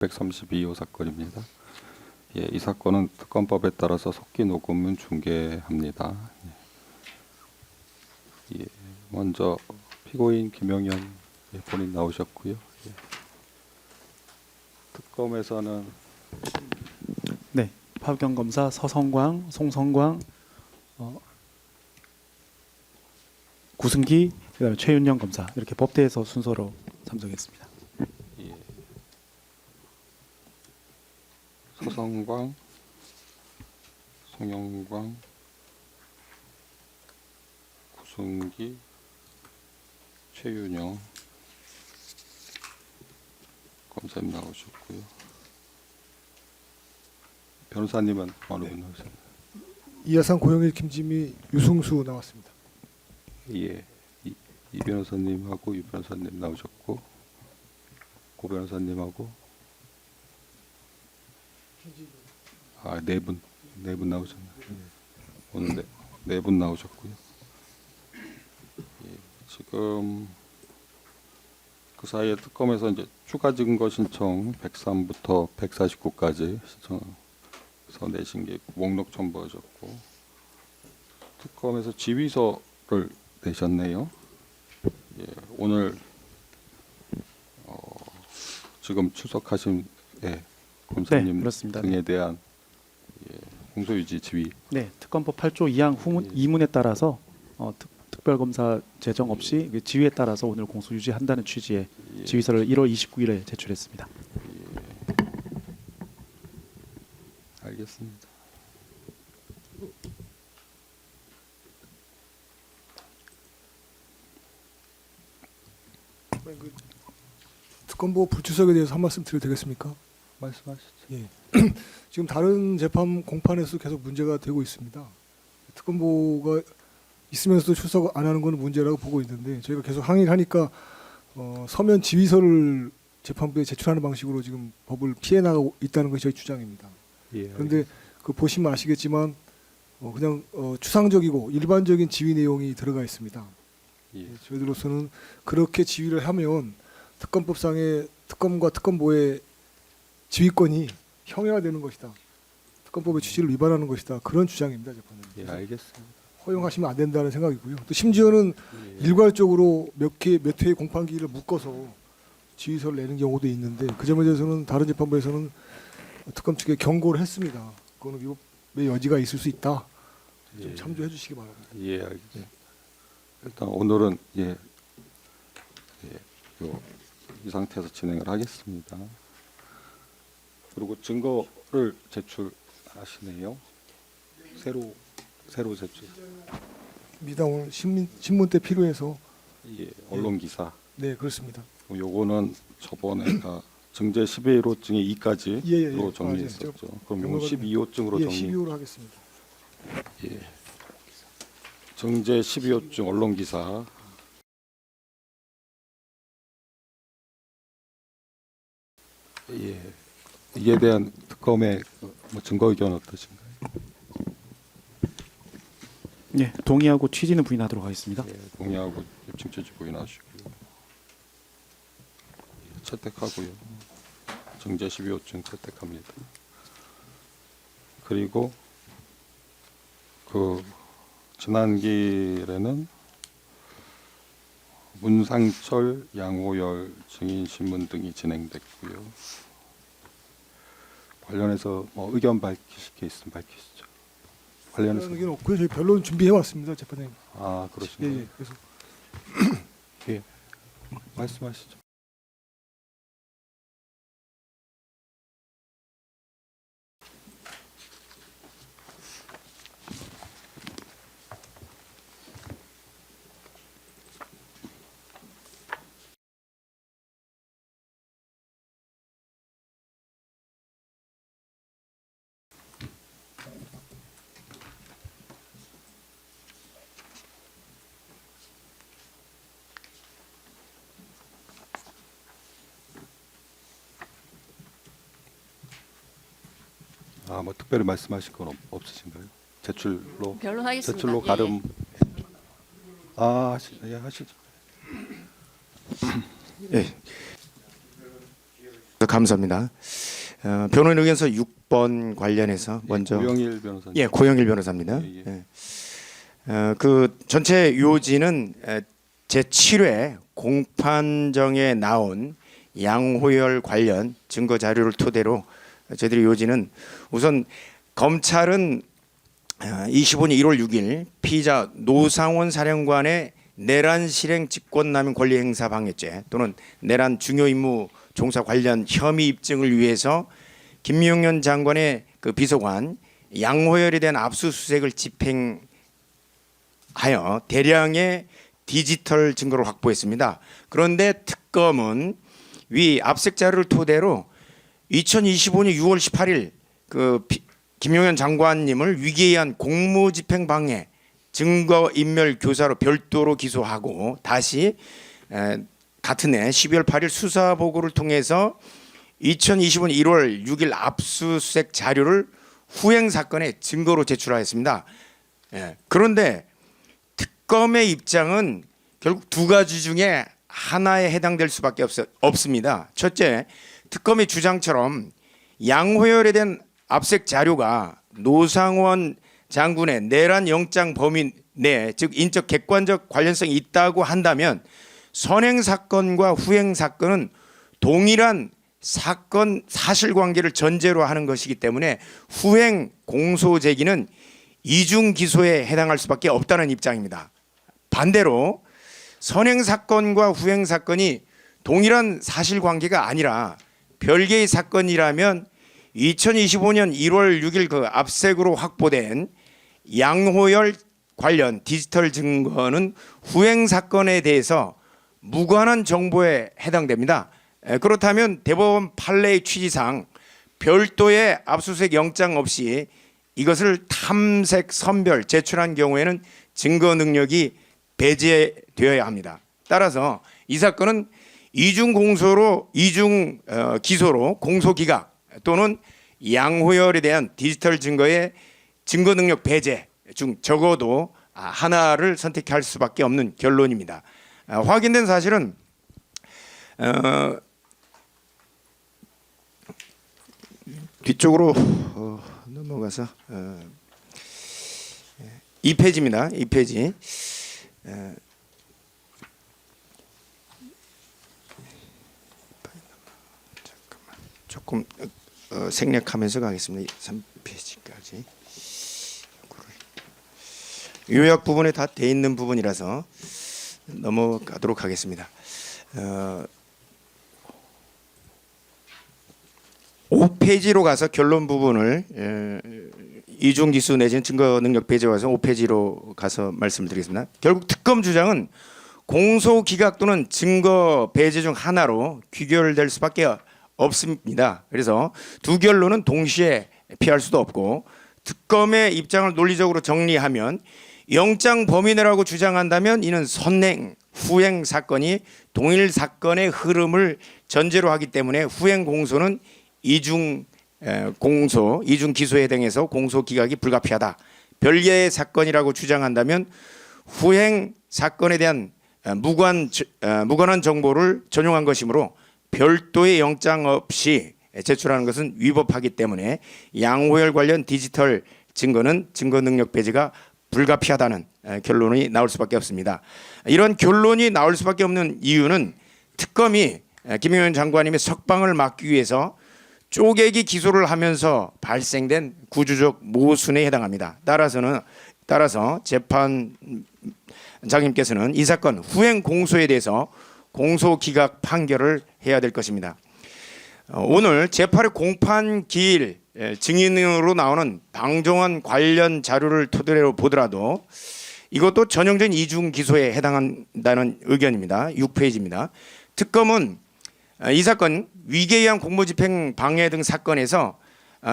132호 사건입니다. 예, 이 사건은 특검법에 따라서 속기 녹음은 중개합니다. 예, 먼저 피고인 김영현 본인 나오셨고요. 예. 특검에서는 네, 파견 검사 서성광, 송성광, 구승기, 그다음에 최윤영 검사 이렇게 법대에서 순서로 참석했습니다. 예, 서성광, 송영광, 구승기, 최윤영 검사님 나오셨고요. 변호사님은 어느 분 나오셨나요? 이하상, 고영일, 김지미, 유승수 나왔습니다. 예, 이 변호사님하고 유 변호사님 나오셨고, 고 변호사님하고 네 분 나오셨나요? 오늘 네 분 나오셨고요. 예, 지금 그 사이에 특검에서 이제 추가 증거 신청 103부터 149까지 신청해서 내신 게 목록 첨부하셨고, 특검에서 지휘서를 내셨네요. 예, 오늘 지금 출석하신 검사님 네, 그렇습니다. 등에 대한 공소유지 지휘. 네, 특검법 8조 2항 후문 2문에 따라서 특별검사 제정 없이 지휘에 따라서 오늘 공소 유지한다는 취지의 지휘서를 1월 29일에 제출했습니다. 알겠습니다. 특검보 불출석에 대해서 한 말씀 드려도 되겠습니까? 말씀하시죠. 예. 지금 다른 재판 공판에서 계속 문제가 되고 있습니다. 특검보가 있으면서도 출석 안 하는 건 문제라고 보고 있는데, 저희가 계속 항의를 하니까 서면 지휘서를 재판부에 제출하는 방식으로 지금 법을 피해 나가고 있다는 것이 저희 주장입니다. 예, 그런데 그 보시면 아시겠지만 그냥 추상적이고 일반적인 지휘 내용이 들어가 있습니다. 예. 저희들로서는 그렇게 지휘를 하면 특검법상의 특검과 특검보의 지휘권이 형해화되는 것이다. 특검법의 취지를 위반하는 것이다. 그런 주장입니다, 재판은. 예, 알겠습니다. 허용하시면 안 된다는 생각이고요. 또 심지어는 일괄적으로 몇 회의 공판기일을 묶어서 지휘서를 내는 경우도 있는데, 그 점에 대해서는 다른 재판부에서는 특검 측에 경고를 했습니다. 그거는 위법의 여지가 있을 수 있다. 좀 참조해 주시기 바랍니다. 예, 알겠습니다. 일단 오늘은 이 상태에서 진행을 하겠습니다. 그리고 증거를 제출하시네요. 새로 제출. 입니다. 오늘 신문 때 필요해서. 예, 언론 기사. 네, 그렇습니다. 요거는 저번에가 증제 11호증이 2까지로 정리했었죠. 그럼 요건 12호증으로 예, 정리. 12호로 하겠습니다. 예. 증제 12호증 언론 기사. 예. 이에 대한 특검의 증거 의견 어떠신가요? 네, 동의하고 취지는 부인하도록 하겠습니다. 예, 동의하고 입증 취지 부인하시고요. 채택하고요. 증제 12호증 채택합니다. 그리고 지난 길에는 문상철, 양호열 증인 신문 등이 진행됐고요. 관련해서 의견 밝히실 게 있으면 밝히시죠. 관련해서 의견 없고요. 저희 변론 준비해 왔습니다, 재판장님. 그러시나요? 예, 그래서 예, 말씀하시죠. 뭐 특별히 말씀하실 건 없으신가요? 제출로 변론하겠습니다. 제출로 가름. 하시죠. 예. 감사합니다. 변호인 의견서 6번 관련해서 먼저 고영일 변호사님. 예, 고영일 변호사입니다. 예, 예. 예. 그 전체 요지는 제7회 공판정에 나온 양호열 관련 증거 자료를 토대로 저희들의 요지는 우선 검찰은 25년 1월 6일 피의자 노상원 사령관의 내란 실행 직권남용 권리행사 방해죄 또는 내란 중요 임무 종사 관련 혐의 입증을 위해서 김용현 장관의 그 비서관 양호열에 대한 압수수색을 집행하여 대량의 디지털 증거를 확보했습니다. 그런데 특검은 위 압색 자료를 토대로 2025년 6월 18일 그 김용현 장관님을 위기에 의한 공무집행 방해 증거인멸 교사로 별도로 기소하고 다시 같은 해 12월 8일 수사 보고를 통해서 2025년 1월 6일 압수수색 자료를 후행 사건의 증거로 제출하였습니다. 그런데 특검의 입장은 결국 두 가지 중에 하나에 해당될 수밖에 없습니다. 첫째, 특검의 주장처럼 양호열에 대한 압색 자료가 노상원 장군의 내란 영장 범위 내, 즉 인적 객관적 관련성이 있다고 한다면 선행 사건과 후행 사건은 동일한 사건 사실관계를 전제로 하는 것이기 때문에 후행 공소 제기는 이중 기소에 해당할 수밖에 없다는 입장입니다. 반대로 선행 사건과 후행 사건이 동일한 사실관계가 아니라 별개의 사건이라면 2025년 1월 6일 그 압색으로 확보된 양호열 관련 디지털 증거는 후행 사건에 대해서 무관한 정보에 해당됩니다. 그렇다면 대법원 판례의 취지상 별도의 압수수색 영장 없이 이것을 탐색 선별 제출한 경우에는 증거 능력이 배제되어야 합니다. 따라서 이 사건은 이중 기소로 공소 기각 또는 양호열에 대한 디지털 증거의 증거 능력 배제 중 적어도 하나를 선택할 수밖에 없는 결론입니다. 확인된 사실은 뒤쪽으로 넘어가서 2페이지입니다. 2페이지. 잠깐만 조금 생략하면서 가겠습니다. 3페이지까지 요약 부분에 다 돼 있는 부분이라서 넘어가도록 하겠습니다. 5페이지로 가서 결론 부분을 이중기수 내지는 증거능력 배제 와서 5페이지로 가서 말씀드리겠습니다. 결국 특검 주장은 공소기각 또는 증거 배제 중 하나로 귀결될 수밖에 없습니다. 그래서 두 결론은 동시에 피할 수도 없고 특검의 입장을 논리적으로 정리하면 영장 범인이라고 주장한다면 이는 선행, 후행 사건이 동일 사건의 흐름을 전제로 하기 때문에 후행 공소는 이중 기소에 해당해서 공소 기각이 불가피하다. 별개의 사건이라고 주장한다면 후행 사건에 대한 무관한 정보를 전용한 것이므로 별도의 영장 없이 제출하는 것은 위법하기 때문에 양호열 관련 디지털 증거는 증거 능력 배제가 불가피하다는 결론이 나올 수밖에 없습니다. 이런 결론이 나올 수밖에 없는 이유는 특검이 김용현 장관님의 석방을 막기 위해서 쪼개기 기소를 하면서 발생된 구조적 모순에 해당합니다. 따라서 재판장님께서는 이 사건 후행 공소에 대해서 공소 기각 판결을 해야 될 것입니다. 오늘 제8회 공판 기일 증인으로 나오는 방종원 관련 자료를 토대로 보더라도 이것도 전형적인 이중 기소에 해당한다는 의견입니다. 6페이지입니다. 특검은 이 사건 위기에 의한 공무집행 방해 등 사건에서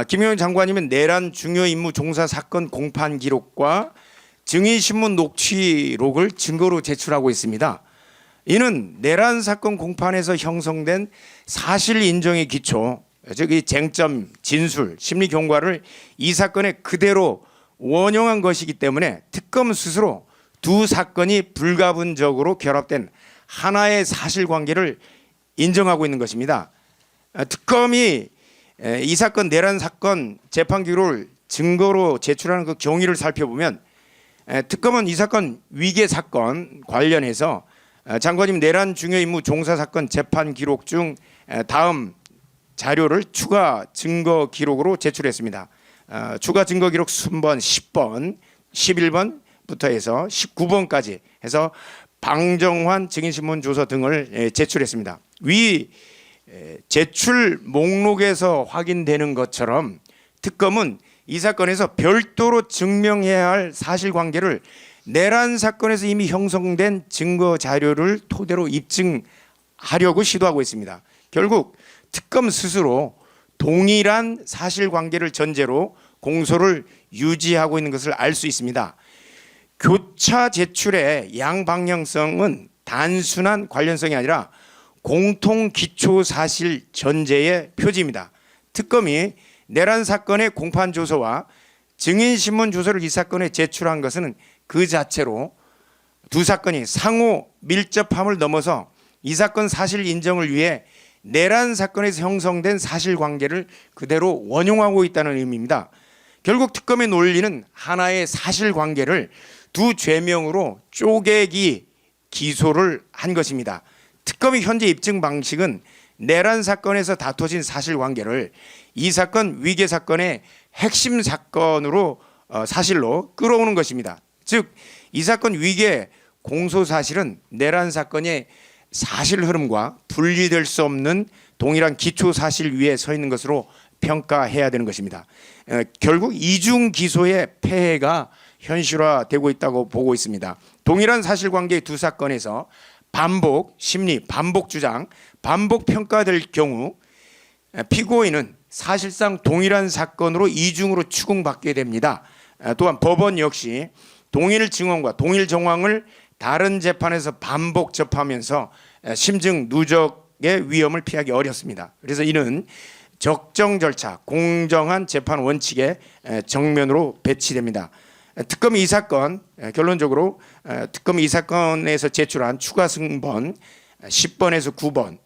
김용현 장관님은 내란 중요 임무 종사 사건 공판 기록과 증인신문 녹취록을 증거로 제출하고 있습니다. 이는 내란 사건 공판에서 형성된 사실 인정의 기초, 즉 이 쟁점, 진술, 심리 경과를 이 사건에 그대로 원용한 것이기 때문에 특검 스스로 두 사건이 불가분적으로 결합된 하나의 사실관계를 인정하고 있는 것입니다. 특검이 이 사건 내란 사건 재판 기록을 증거로 제출하는 그 경위를 살펴보면 특검은 이 사건 위계 사건 관련해서 장관님 내란 중요 임무 종사 사건 재판 기록 중 다음 자료를 추가 증거 기록으로 제출했습니다. 추가 증거 기록 순번 10번, 11번부터 해서 19번까지 해서 방정환 증인신문 조서 등을 제출했습니다. 위 제출 목록에서 확인되는 것처럼 특검은 이 사건에서 별도로 증명해야 할 사실관계를 내란 사건에서 이미 형성된 증거 자료를 토대로 입증하려고 시도하고 있습니다. 결국 특검 스스로 동일한 사실관계를 전제로 공소를 유지하고 있는 것을 알 수 있습니다. 교차 제출의 양방향성은 단순한 관련성이 아니라 공통 기초 사실 전제의 표지입니다. 특검이 내란 사건의 공판 조서와 증인 신문 조서를 이 사건에 제출한 것은 그 자체로 두 사건이 상호 밀접함을 넘어서 이 사건 사실 인정을 위해 내란 사건에서 형성된 사실관계를 그대로 원용하고 있다는 의미입니다. 결국 특검의 논리는 하나의 사실관계를 두 죄명으로 쪼개기 기소를 한 것입니다. 특검의 현재 입증 방식은 내란 사건에서 다퉈진 사실관계를 이 사건 위계 사건의 핵심 사건으로 사실로 끌어오는 것입니다. 즉 이 사건 위계 공소 사실은 내란 사건의 사실 흐름과 분리될 수 없는 동일한 기초 사실 위에 서 있는 것으로 평가해야 되는 것입니다. 결국 이중 기소의 폐해가 현실화되고 있다고 보고 있습니다. 동일한 사실관계의 두 사건에서 반복 심리, 반복 주장, 반복 평가될 경우 피고인은 사실상 동일한 사건으로 이중으로 추궁받게 됩니다. 또한 법원 역시 동일 증언과 동일 정황을 다른 재판에서 반복 접하면서 심증 누적의 위험을 피하기 어렵습니다. 그래서 이는 적정 절차, 공정한 재판 원칙의 정면으로 배치됩니다. 특검이 이 사건 결론적으로 특검이 이 사건에서 제출한 추가 승번 10번에서 9번,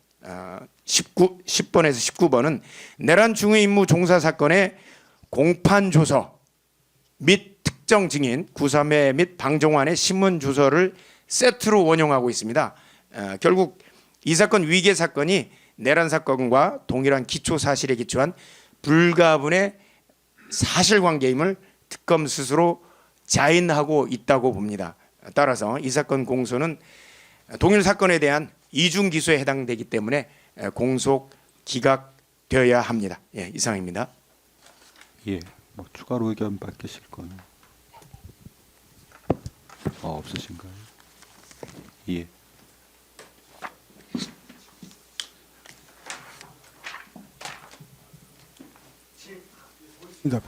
10번에서 19번은 내란 중요 임무 종사 사건의 공판 조서 및 특정 증인 구삼회 및 방정환의 신문 조서를 세트로 원용하고 있습니다. 결국 이 사건 위계 사건이 내란 사건과 동일한 기초 사실에 기초한 불가분의 사실관계임을 특검 스스로 자인하고 있다고 봅니다. 따라서 이 사건 공소는 동일 사건에 대한 이중 기소에 해당되기 때문에 공소 기각되어야 합니다. 예, 이상입니다. 예, 뭐 추가로 의견 밝히실 거는 없으신가요? 예.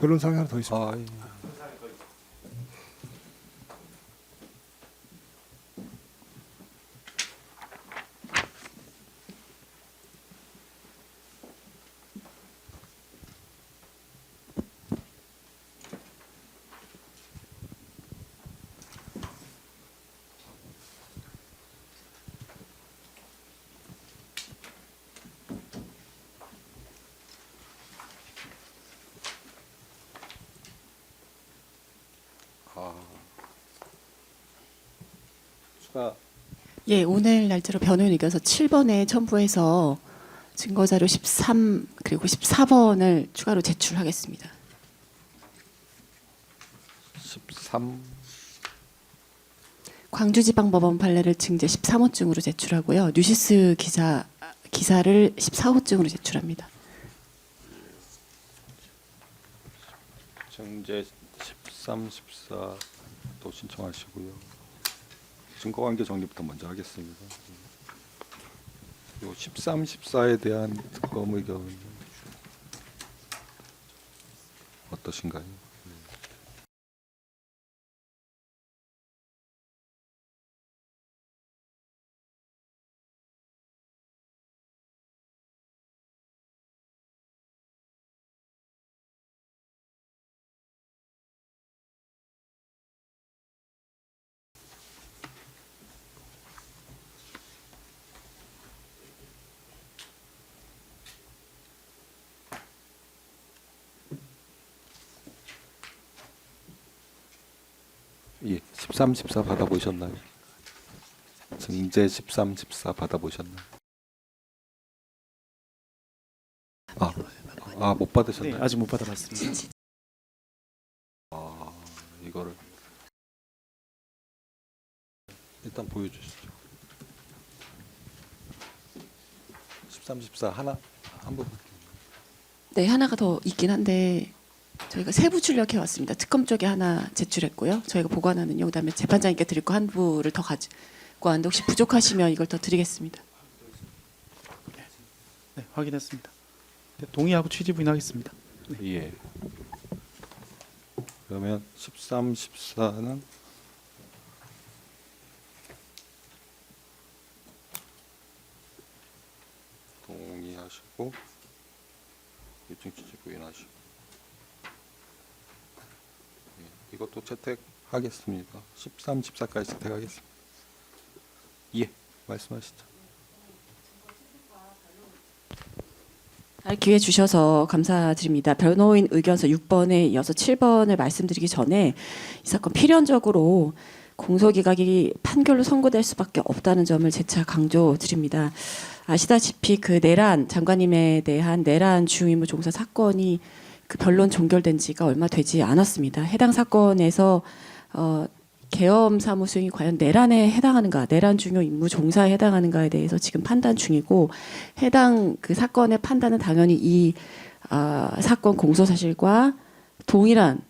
변론사항이 하나 더 있습니다. 아, 예. 추가 예, 오늘 날짜로 변호인 의견서 7번에 첨부해서 증거자료 13 그리고 14번을 추가로 제출하겠습니다. 13. 광주지방법원 판례를 증제 13호증으로 제출하고요. 뉴시스 기사를 14호증으로 제출합니다. 정제 13, 14도 신청하시고요. 증거관계 정리부터 먼저 하겠습니다. 요 13, 14에 대한 특검 의견 어떠신가요? 예, 13, 14 받아보셨나요? 증제 13, 14 받아보셨나요? 못 네, 받으셨나요? 아직 못 받아봤습니다. 이거를 일단 보여주시죠. 13, 14 하나 한 부분. 네, 하나가 더 있긴 한데 저희가 세부 출력해 왔습니다. 특검 쪽에 하나 제출했고요. 저희가 보관하는요. 그다음에 재판장님께 드릴 거 한 부를 더 가지고 왔는데 혹시 부족하시면 이걸 더 드리겠습니다. 네, 확인했습니다. 네, 동의하고 취지 부인하겠습니다. 예. 그러면 13, 14는 동의하시고 요청 취지 부인하시고 예, 이것도 채택하겠습니다. 13, 14까지 채택하겠습니다. 예, 말씀하시죠. 할 기회 주셔서 감사드립니다. 변호인 의견서 6번에 이어서 7번을 말씀드리기 전에 이 사건 필연적으로 공소기각이 판결로 선고될 수밖에 없다는 점을 재차 강조드립니다. 아시다시피 그 내란 장관님에 대한 내란 주임무 종사 사건이 그 변론 종결된 지가 얼마 되지 않았습니다. 해당 사건에서 계엄 사무 수행이 과연 내란에 해당하는가, 내란 중요 임무 종사에 해당하는가에 대해서 지금 판단 중이고 해당 그 사건의 판단은 당연히 이 사건 공소 사실과 동일한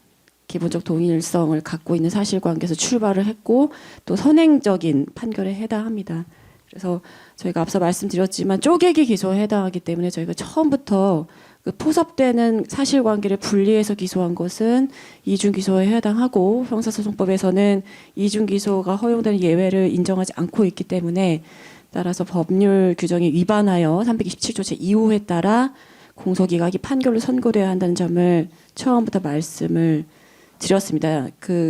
기본적 동일성을 갖고 있는 사실관계에서 출발을 했고 또 선행적인 판결에 해당합니다. 그래서 저희가 앞서 말씀드렸지만 쪼개기 기소에 해당하기 때문에 저희가 처음부터 그 포섭되는 사실관계를 분리해서 기소한 것은 이중 기소에 해당하고 형사소송법에서는 이중 기소가 허용되는 예외를 인정하지 않고 있기 때문에 따라서 법률 규정에 위반하여 327조 제2호에 따라 공소기각이 판결로 선고되어야 한다는 점을 처음부터 말씀을 드렸습니다.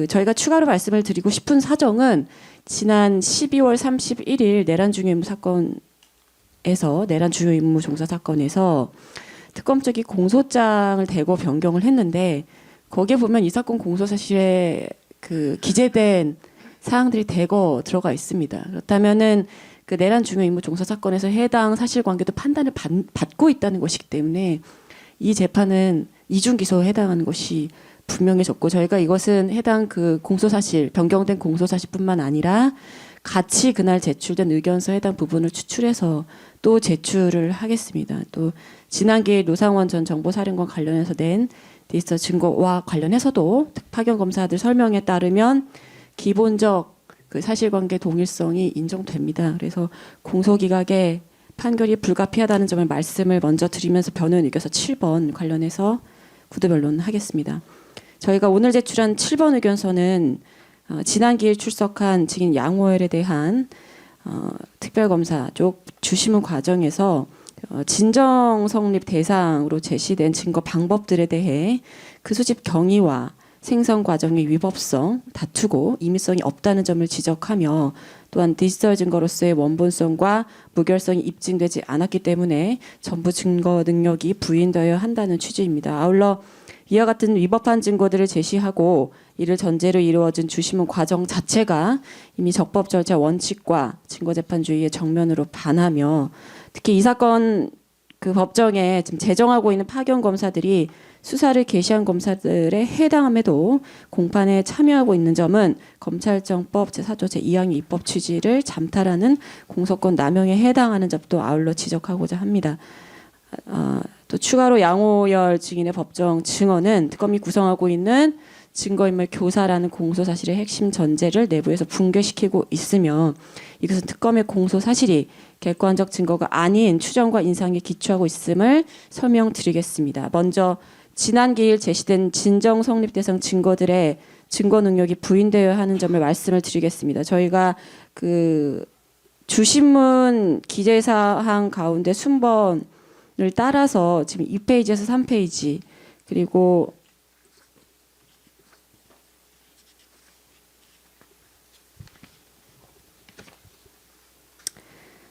저희가 추가로 말씀을 드리고 싶은 사정은 지난 12월 31일 내란 중요 임무 사건에서 내란 주요 임무 종사 사건에서 특검 쪽이 공소장을 대거 변경을 했는데 거기에 보면 이 사건 공소 사실에 그 기재된 사항들이 대거 들어가 있습니다. 그렇다면은 그 내란 중요 임무 종사 사건에서 해당 사실관계도 판단을 받고 있다는 것이기 때문에 이 재판은 이중 기소에 해당하는 것이 분명해졌고 저희가 이것은 해당 그 공소 사실 변경된 공소 사실뿐만 아니라 같이 그날 제출된 의견서 해당 부분을 추출해서 또 제출을 하겠습니다. 또 지난 기일 노상원 전 정보사령관 관련해서 낸 디지털 증거와 관련해서도 파견 검사들 설명에 따르면 기본적 그 사실관계 동일성이 인정됩니다. 그래서 공소기각의 판결이 불가피하다는 점을 말씀을 먼저 드리면서 변호인 의견서 7번 관련해서 구두 변론하겠습니다. 저희가 오늘 제출한 7번 의견서는 지난 기일 출석한 증인 양호열에 대한 특별검사 쪽 주심은 과정에서 진정 성립 대상으로 제시된 증거 방법들에 대해 그 수집 경위와 생성 과정의 위법성 다투고 임의성이 없다는 점을 지적하며 또한 디지털 증거로서의 원본성과 무결성이 입증되지 않았기 때문에 전부 증거 능력이 부인되어야 한다는 취지입니다. 아울러 이와 같은 위법한 증거들을 제시하고 이를 전제로 이루어진 주심은 과정 자체가 이미 적법 절차 원칙과 증거재판주의의 정면으로 반하며 특히 이 사건 그 법정에 지금 제정하고 있는 파견 검사들이 수사를 개시한 검사들에 해당함에도 공판에 참여하고 있는 점은 검찰청법 제4조 제2항의 입법 취지를 잠탈하는 공소권 남용에 해당하는 점도 아울러 지적하고자 합니다. 또 추가로 양호열 증인의 법정 증언은 특검이 구성하고 있는 증거인멸 교사라는 공소사실의 핵심 전제를 내부에서 붕괴시키고 있으며 이것은 특검의 공소사실이 객관적 증거가 아닌 추정과 인상에 기초하고 있음을 설명드리겠습니다. 먼저 지난 기일 제시된 진정 성립 대상 증거들의 증거 능력이 부인되어야 하는 점을 말씀을 드리겠습니다. 저희가 그 주신문 기재사항 가운데 순번을 따라서 지금 2페이지에서 3페이지 그리고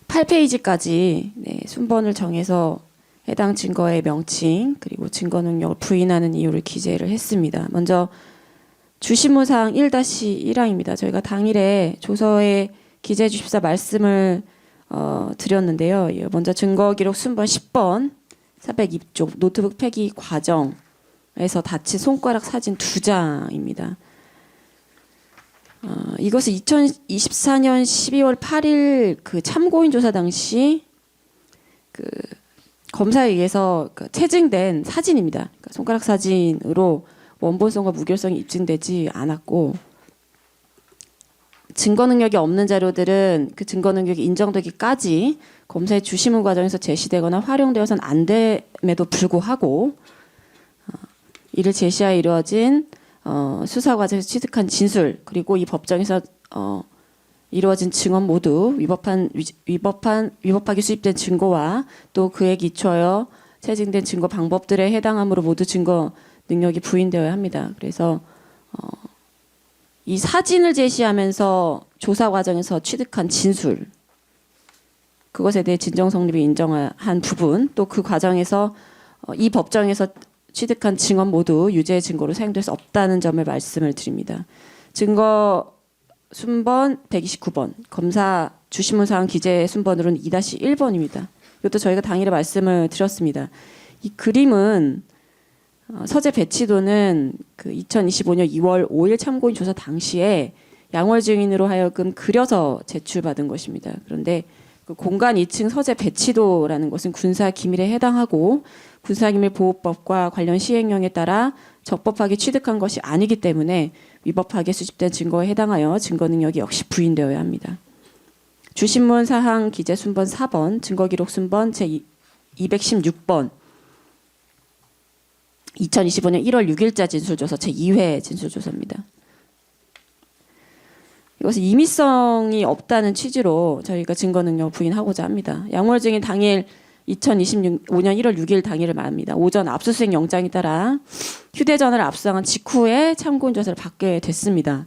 8페이지까지 순번을 정해서 해당 증거의 명칭 그리고 증거 능력을 부인하는 이유를 기재를 했습니다. 먼저 주신문사항 1-1항입니다. 저희가 당일에 조서에 기재해 주십사 말씀을 드렸는데요. 예, 먼저 증거기록 순번 10번 402쪽 노트북 폐기 과정에서 다친 손가락 사진 2장입니다. 이것은 2024년 12월 8일 그 참고인 조사 당시 그 검사에 의해서 체증된 사진입니다. 그러니까 손가락 사진으로 원본성과 무결성이 입증되지 않았고 증거 능력이 없는 자료들은 그 증거 능력이 인정되기까지 검사의 주심문 과정에서 제시되거나 활용되어서는 안 됨에도 불구하고 이를 제시하여 이루어진 수사 과정에서 취득한 진술 그리고 이 법정에서 이루어진 증언 모두 위법하게 수입된 증거와 또 그에 기초하여 채증된 증거 방법들에 해당하므로 모두 증거 능력이 부인되어야 합니다. 그래서 이 사진을 제시하면서 조사 과정에서 취득한 진술 그것에 대해 진정 성립이 인정한 부분 또 그 과정에서 이 법정에서 취득한 증언 모두 유죄의 증거로 사용될 수 없다는 점을 말씀을 드립니다. 증거 순번 129번 검사 주신문 사항 기재 순번으로는 2-1번입니다. 이것도 저희가 당일에 말씀을 드렸습니다. 이 그림은 서재 배치도는 그 2025년 2월 5일 참고인 조사 당시에 양월 증인으로 하여금 그려서 제출받은 것입니다. 그런데 그 공간 2층 서재 배치도라는 것은 군사 기밀에 해당하고 군사기밀보호법과 관련 시행령에 따라 적법하게 취득한 것이 아니기 때문에 위법하게 수집된 증거에 해당하여 증거 능력이 역시 부인되어야 합니다. 주신문 사항 기재 순번 4번 증거기록 순번 제 216번 2025년 1월 6일자 진술조서 제2회 진술조서입니다. 이것은 임의성이 없다는 취지로 저희가 증거 능력 부인하고자 합니다. 양월 증인 당일 2025년 1월 6일 당일을 말합니다. 오전 압수수색 영장에 따라 휴대전화를 압수한 직후에 참고인 조사를 받게 됐습니다.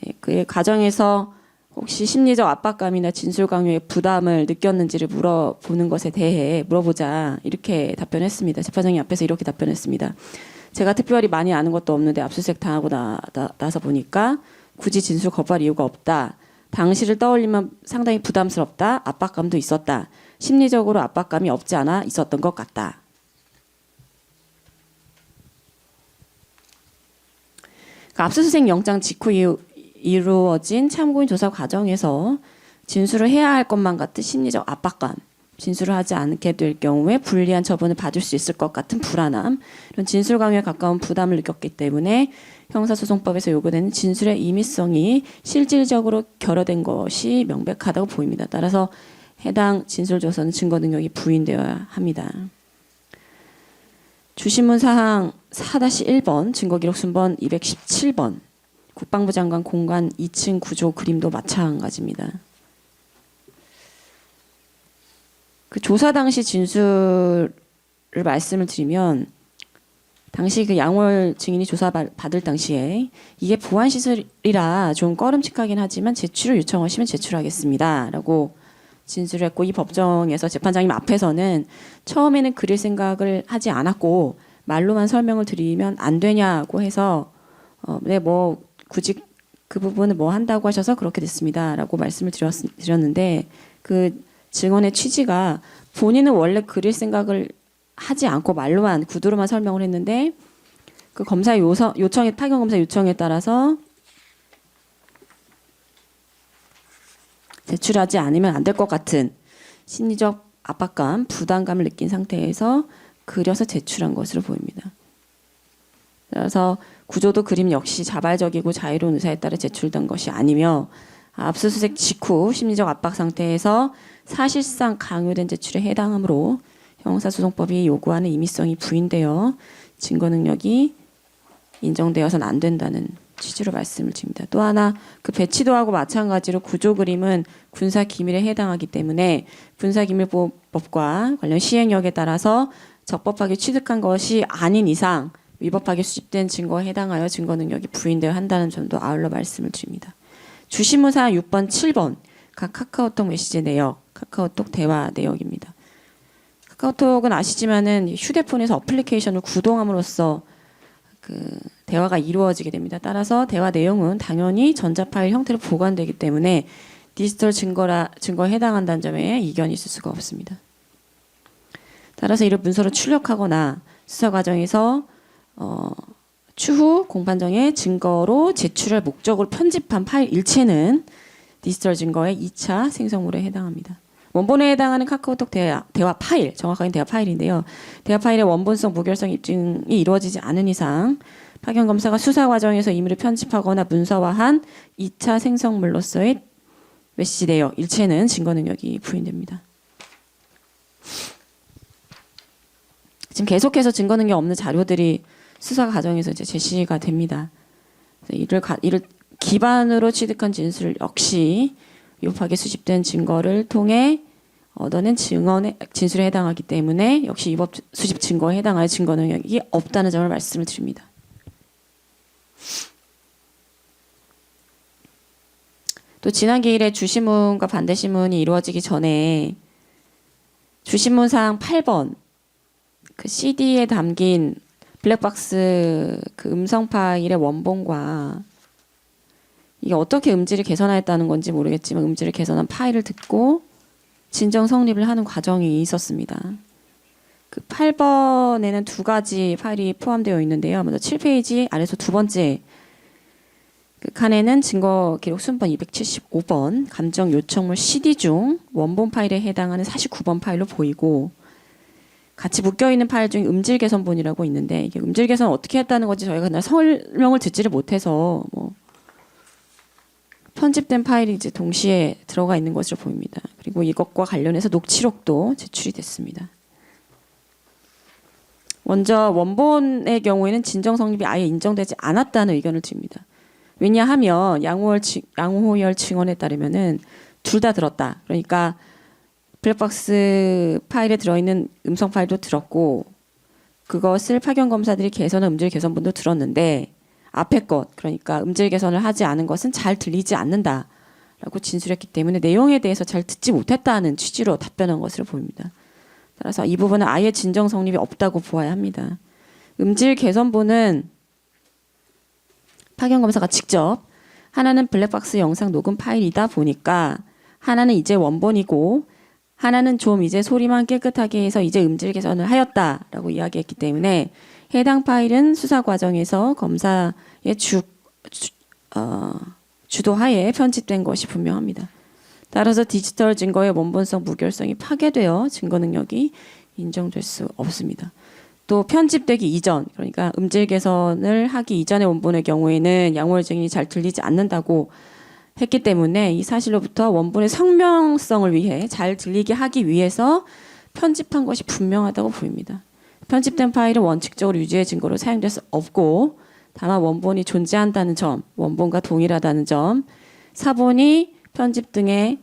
네, 그의 과정에서 혹시 심리적 압박감이나 진술 강요의 부담을 느꼈는지를 물어보는 것에 대해 물어보자 이렇게 답변했습니다. 재판장님 앞에서 이렇게 답변했습니다. 제가 특별히 많이 아는 것도 없는데 압수수색 당하고 나서 보니까 굳이 진술 거부할 이유가 없다. 당시를 떠올리면 상당히 부담스럽다. 압박감도 있었다. 심리적으로 압박감이 없지 않아 있었던 것 같다. 그러니까 압수수색 영장 직후 이루어진 참고인 조사 과정에서 진술을 해야 할 것만 같은 심리적 압박감, 진술을 하지 않게 될 경우에 불리한 처분을 받을 수 있을 것 같은 불안함, 이런 진술 강요에 가까운 부담을 느꼈기 때문에 형사소송법에서 요구되는 진술의 임의성이 실질적으로 결여된 것이 명백하다고 보입니다. 따라서 해당 진술조서는 증거 능력이 부인되어야 합니다. 주신문 사항 4-1번 증거기록 순번 217번 국방부 장관 공간 2층 구조 그림도 마찬가지입니다. 그 조사 당시 진술을 말씀을 드리면 당시 그 양월 증인이 조사 받을 당시에 이게 보안 시설이라 좀 꺼름칙하긴 하지만 제출을 요청하시면 제출하겠습니다. 라고 진술을 했고 이 법정에서 재판장님 앞에서는 처음에는 그릴 생각을 하지 않았고 말로만 설명을 드리면 안 되냐고 해서 네, 뭐 굳이 그 부분을 뭐 한다고 하셔서 그렇게 됐습니다라고 말씀을 드렸는데 그 증언의 취지가 본인은 원래 그릴 생각을 하지 않고 말로만 구두로만 설명을 했는데 그 검사 요청에 타경 검사 요청에 따라서 제출하지 않으면 안 될 것 같은 심리적 압박감, 부담감을 느낀 상태에서 그려서 제출한 것으로 보입니다. 그래서 구조도 그림 역시 자발적이고 자유로운 의사에 따라 제출된 것이 아니며 압수수색 직후 심리적 압박 상태에서 사실상 강요된 제출에 해당하므로 형사소송법이 요구하는 임의성이 부인되어 증거 능력이 인정되어서는 안 된다는 취지로 말씀을 드립니다. 또 하나 그 배치도하고 마찬가지로 구조 그림은 군사 기밀에 해당하기 때문에 군사기밀보호법과 관련 시행령에 따라서 적법하게 취득한 것이 아닌 이상 위법하게 수집된 증거에 해당하여 증거 능력이 부인되어야 한다는 점도 아울러 말씀을 드립니다. 주신문 사항 6번, 7번 각 카카오톡 메시지 내역, 카카오톡 대화 내역입니다. 카카오톡은 아시지만은 휴대폰에서 어플리케이션을 구동함으로써 그 대화가 이루어지게 됩니다. 따라서 대화 내용은 당연히 전자 파일 형태로 보관되기 때문에 디지털 증거에 해당한다는 점에 이견이 있을 수가 없습니다. 따라서 이를 문서로 출력하거나 수사 과정에서 추후 공판정에 증거로 제출할 목적으로 편집한 파일 일체는 디지털 증거의 2차 생성물에 해당합니다. 원본에 해당하는 카카오톡 대화 파일, 정확하게 대화 파일인데요. 대화 파일의 원본성 무결성 입증이 이루어지지 않은 이상 파견 검사가 수사 과정에서 임의로 편집하거나 문서화한 2차 생성물로서의 메시지 내역 일체는 증거 능력이 부인됩니다. 지금 계속해서 증거 능력 없는 자료들이 수사 과정에서 이제 제시가 됩니다. 이를 기반으로 취득한 진술 역시 위법하게 수집된 증거를 통해 얻어낸 증언의 진술에 해당하기 때문에 역시 위법 수집 증거에 해당할 증거 능력이 없다는 점을 말씀을 드립니다. 또 지난 기일에 주신문과 반대신문이 이루어지기 전에 주신문상 8번 그 CD에 담긴 블랙박스 그 음성 파일의 원본과 이게 어떻게 음질을 개선하였다는 건지 모르겠지만 음질을 개선한 파일을 듣고 진정 성립을 하는 과정이 있었습니다. 그 8번에는 두 가지 파일이 포함되어 있는데요. 먼저 7페이지 아래서 두 번째 그 칸에는 증거 기록 순번 275번 감정 요청물 CD 중 원본 파일에 해당하는 49번 파일로 보이고 같이 묶여 있는 파일 중에 음질 개선본이라고 있는데 이게 음질 개선 어떻게 했다는 건지 저희가 그날 설명을 듣지를 못해서 편집된 파일이 이제 동시에 들어가 있는 것으로 보입니다. 그리고 이것과 관련해서 녹취록도 제출이 됐습니다. 먼저 원본의 경우에는 진정 성립이 아예 인정되지 않았다는 의견을 드립니다. 왜냐하면 양호열 증언에 따르면은 둘 다 들었다. 그러니까 블랙박스 파일에 들어있는 음성 파일도 들었고 그것을 파견 검사들이 개선한 음질 개선본도 들었는데 앞에 것 그러니까 음질 개선을 하지 않은 것은 잘 들리지 않는다라고 진술했기 때문에 내용에 대해서 잘 듣지 못했다는 취지로 답변한 것으로 보입니다. 따라서 이 부분은 아예 진정 성립이 없다고 보아야 합니다. 음질 개선본은 파견 검사가 직접 하나는 블랙박스 영상 녹음 파일이다 보니까 하나는 이제 원본이고 하나는 좀 이제 소리만 깨끗하게 해서 이제 음질 개선을 하였다라고 이야기했기 때문에 해당 파일은 수사 과정에서 검사의 주도하에 편집된 것이 분명합니다. 따라서 디지털 증거의 원본성 무결성이 파괴되어 증거 능력이 인정될 수 없습니다. 또 편집되기 이전, 그러니까 음질 개선을 하기 이전의 원본의 경우에는 양호열 증인이 잘 들리지 않는다고 했기 때문에 이 사실로부터 원본의 성명성을 위해 잘 들리게 하기 위해서 편집한 것이 분명하다고 보입니다. 편집된 파일은 원칙적으로 유죄의 증거로 사용될 수 없고 다만 원본이 존재한다는 점, 원본과 동일하다는 점, 사본이 편집 등의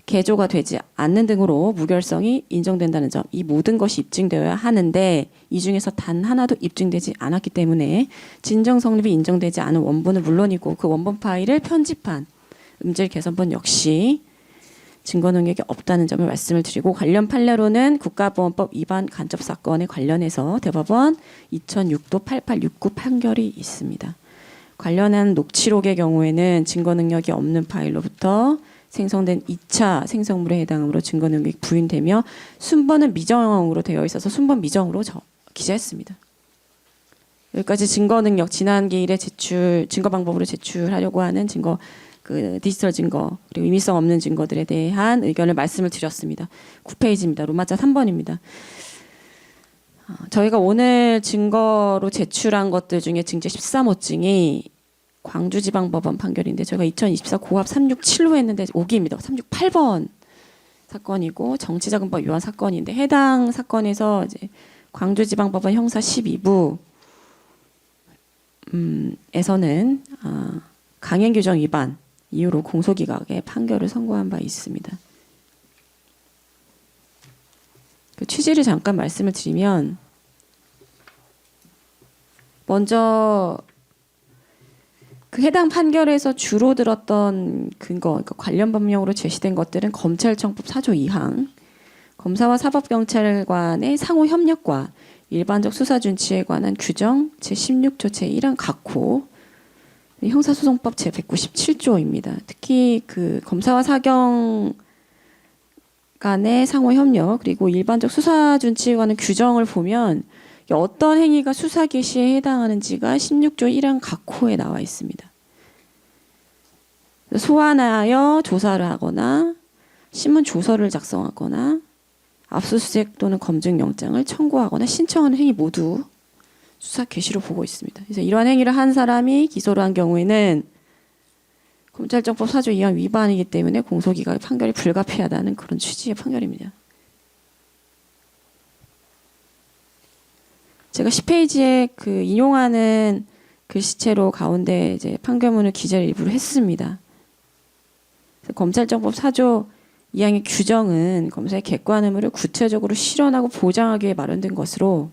개조가 되지 않는 등으로 무결성이 인정된다는 점, 이 모든 것이 입증되어야 하는데 이 중에서 단 하나도 입증되지 않았기 때문에 진정 성립이 인정되지 않은 원본은 물론이고 그 원본 파일을 편집한 음질 개선본 역시 증거 능력이 없다는 점을 말씀을 드리고 관련 판례로는 국가보안법 위반 간접 사건에 관련해서 대법원 2006도 8869 판결이 있습니다. 관련한 녹취록의 경우에는 증거 능력이 없는 파일로부터 생성된 2차 생성물에 해당하므로 증거 능력이 부인되며 순번은 미정으로 되어 있어서 순번 미정으로 기재했습니다. 여기까지 증거 능력 지난 기일에 증거 방법으로 제출하려고 하는 증거 그 디지털 증거 그리고 의미성 없는 증거들에 대한 의견을 말씀을 드렸습니다. 9페이지입니다. 로마자 3번입니다. 저희가 오늘 증거로 제출한 것들 중에 증제 13호증이 광주지방법원 판결인데 저희가 2024 고합 367로 했는데 5기입니다. 368번 사건이고 정치자금법 위반 사건인데 해당 사건에서 이제 광주지방법원 형사 12부 에서는 강행규정 위반 이유로 공소기각에 판결을 선고한 바 있습니다. 그 취지를 잠깐 말씀을 드리면 먼저 그 해당 판결에서 주로 들었던 근거, 그러니까 관련 법령으로 제시된 것들은 검찰청법 4조 2항, 검사와 사법경찰관의 상호 협력과 일반적 수사 준치에 관한 규정 제16조 제1항 각호 형사소송법 제197조입니다. 특히 그 검사와 사경 간의 상호 협력 그리고 일반적 수사 준치에 관한 규정을 보면 어떤 행위가 수사 개시에 해당하는지가 16조 1항 각호에 나와 있습니다. 소환하여 조사를 하거나 신문 조서를 작성하거나 압수수색 또는 검증 영장을 청구하거나 신청하는 행위 모두 수사 개시로 보고 있습니다. 그래서 이러한 행위를 한 사람이 기소를 한 경우에는 검찰청법 4조 2항 위반이기 때문에 공소기각의 판결이 불가피하다는 그런 취지의 판결입니다. 제가 10페이지에 그 인용하는 글씨체로 가운데 이제 판결문을 기재를 일부러 했습니다. 검찰청법 4조 2항의 규정은 검사의 객관 의무를 구체적으로 실현하고 보장하기 위해 마련된 것으로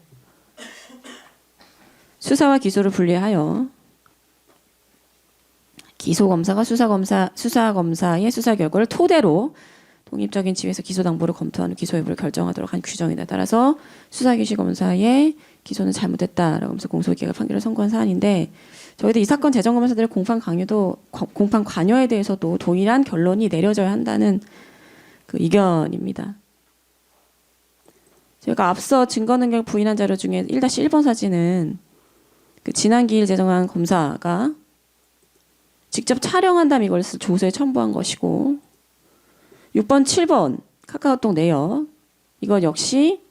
수사와 기소를 분리하여 기소검사가 수사검사의 수사 결과를 토대로 독립적인 지위에서 기소 당부를 검토하는 기소 여부를 결정하도록 한 규정이다. 따라서 수사기시검사의 기소는 잘못됐다라고 하면서 공소기각 판결을 선고한 사안인데 저희도 이 사건 재정검사들의 공판 관여에 대해서도 동일한 결론이 내려져야 한다는 그 의견입니다. 저희가 앞서 증거능력 부인한 자료 중에 1-1번 사진은 그 지난 기일 제정한 검사가 직접 촬영한 다음에 이걸 조서에 첨부한 것이고 6번, 7번 카카오톡 내역 이것 역시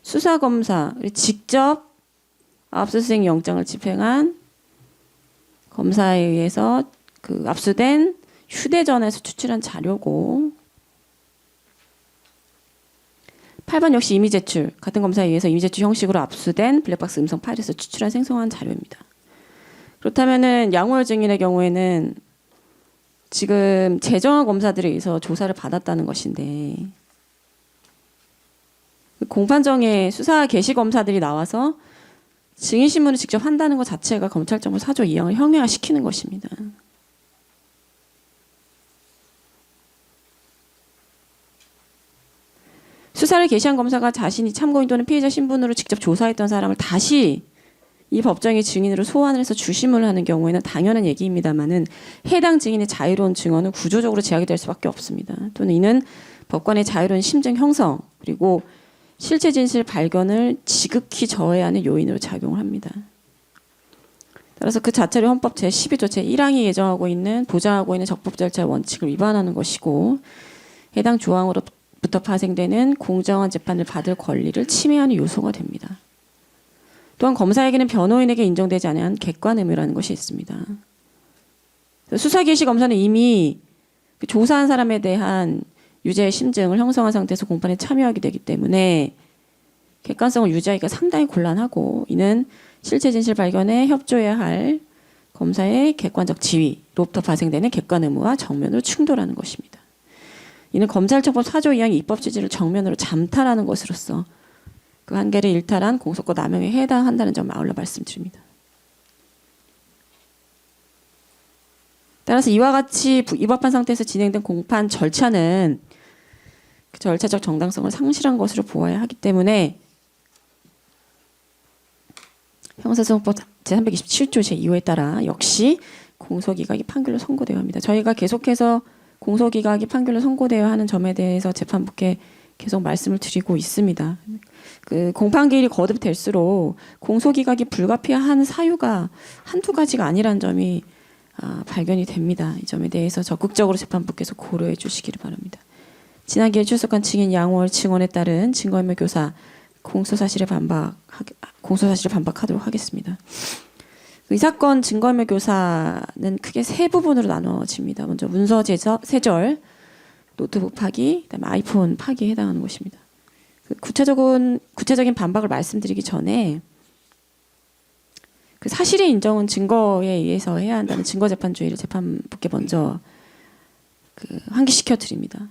수사검사를 직접 압수수색 영장을 집행한 검사에 의해서 그 압수된 휴대전화에서 추출한 자료고 8번 역시 임의 제출 같은 검사에 의해서 임의 제출 형식으로 압수된 블랙박스 음성 파일에서 추출한 생성한 자료입니다. 그렇다면은 양호열 증인의 경우에는 지금 재정한 검사들에 의해서 조사를 받았다는 것인데 공판정에 수사 개시 검사들이 나와서 증인 신문을 직접 한다는 것 자체가 검찰청법 4조 2항을 형해화시키는 것입니다. 수사를 개시한 검사가 자신이 참고인 또는 피해자 신분으로 직접 조사했던 사람을 다시 이 법정의 증인으로 소환을 해서 주심을 하는 경우에는 당연한 얘기입니다만은 해당 증인의 자유로운 증언은 구조적으로 제약이 될 수밖에 없습니다. 또는 이는 법관의 자유로운 심증 형성 그리고 실체 진실 발견을 지극히 저해하는 요인으로 작용을 합니다. 따라서 그 자체를 헌법 제12조 제1항이 예정하고 있는 보장하고 있는 적법 절차의 원칙을 위반하는 것이고 해당 조항으로부터 파생되는 공정한 재판을 받을 권리를 침해하는 요소가 됩니다. 또한 검사에게는 변호인에게 인정되지 않은 객관 의무라는 것이 있습니다. 수사 개시 검사는 이미 조사한 사람에 대한 유죄의 심증을 형성한 상태에서 공판에 참여하게 되기 때문에 객관성을 유지하기가 상당히 곤란하고 이는 실체 진실 발견에 협조해야 할 검사의 객관적 지위로부터 발생되는 객관 의무와 정면으로 충돌하는 것입니다. 이는 검찰청법 4조 2항의 입법 취지를 정면으로 잠탈하는 것으로서 그 한계를 일탈한 공소권 남용에 해당한다는 점을 아울러 말씀드립니다. 따라서 이와 같이 위법한 상태에서 진행된 공판 절차는 그 절차적 정당성을 상실한 것으로 보아야 하기 때문에 형사소송법 제327조 제2호에 따라 역시 공소기각이 판결로 선고되어야 합니다. 저희가 계속해서 공소기각이 판결로 선고되어야 하는 점에 대해서 재판부께 계속 말씀을 드리고 있습니다. 그 공판기일이 거듭될수록 공소기각이 불가피한 사유가 한두 가지가 아니라는 점이 발견이 됩니다. 이 점에 대해서 적극적으로 재판부께서 고려해 주시기를 바랍니다. 지난 기일 출석한 증인 양호월 증언에 따른 증거인멸 교사 공소사실에 반박하도록 하겠습니다. 이 사건 증거인멸 교사는 크게 세 부분으로 나눠집니다. 먼저 문서 세절, 노트북 파기, 그다음에 아이폰 파기에 해당하는 것입니다. 구체적인 반박을 말씀드리기 전에 그 사실의 인정은 증거에 의해서 해야 한다는 증거재판주의를 재판부께 먼저 환기시켜 드립니다.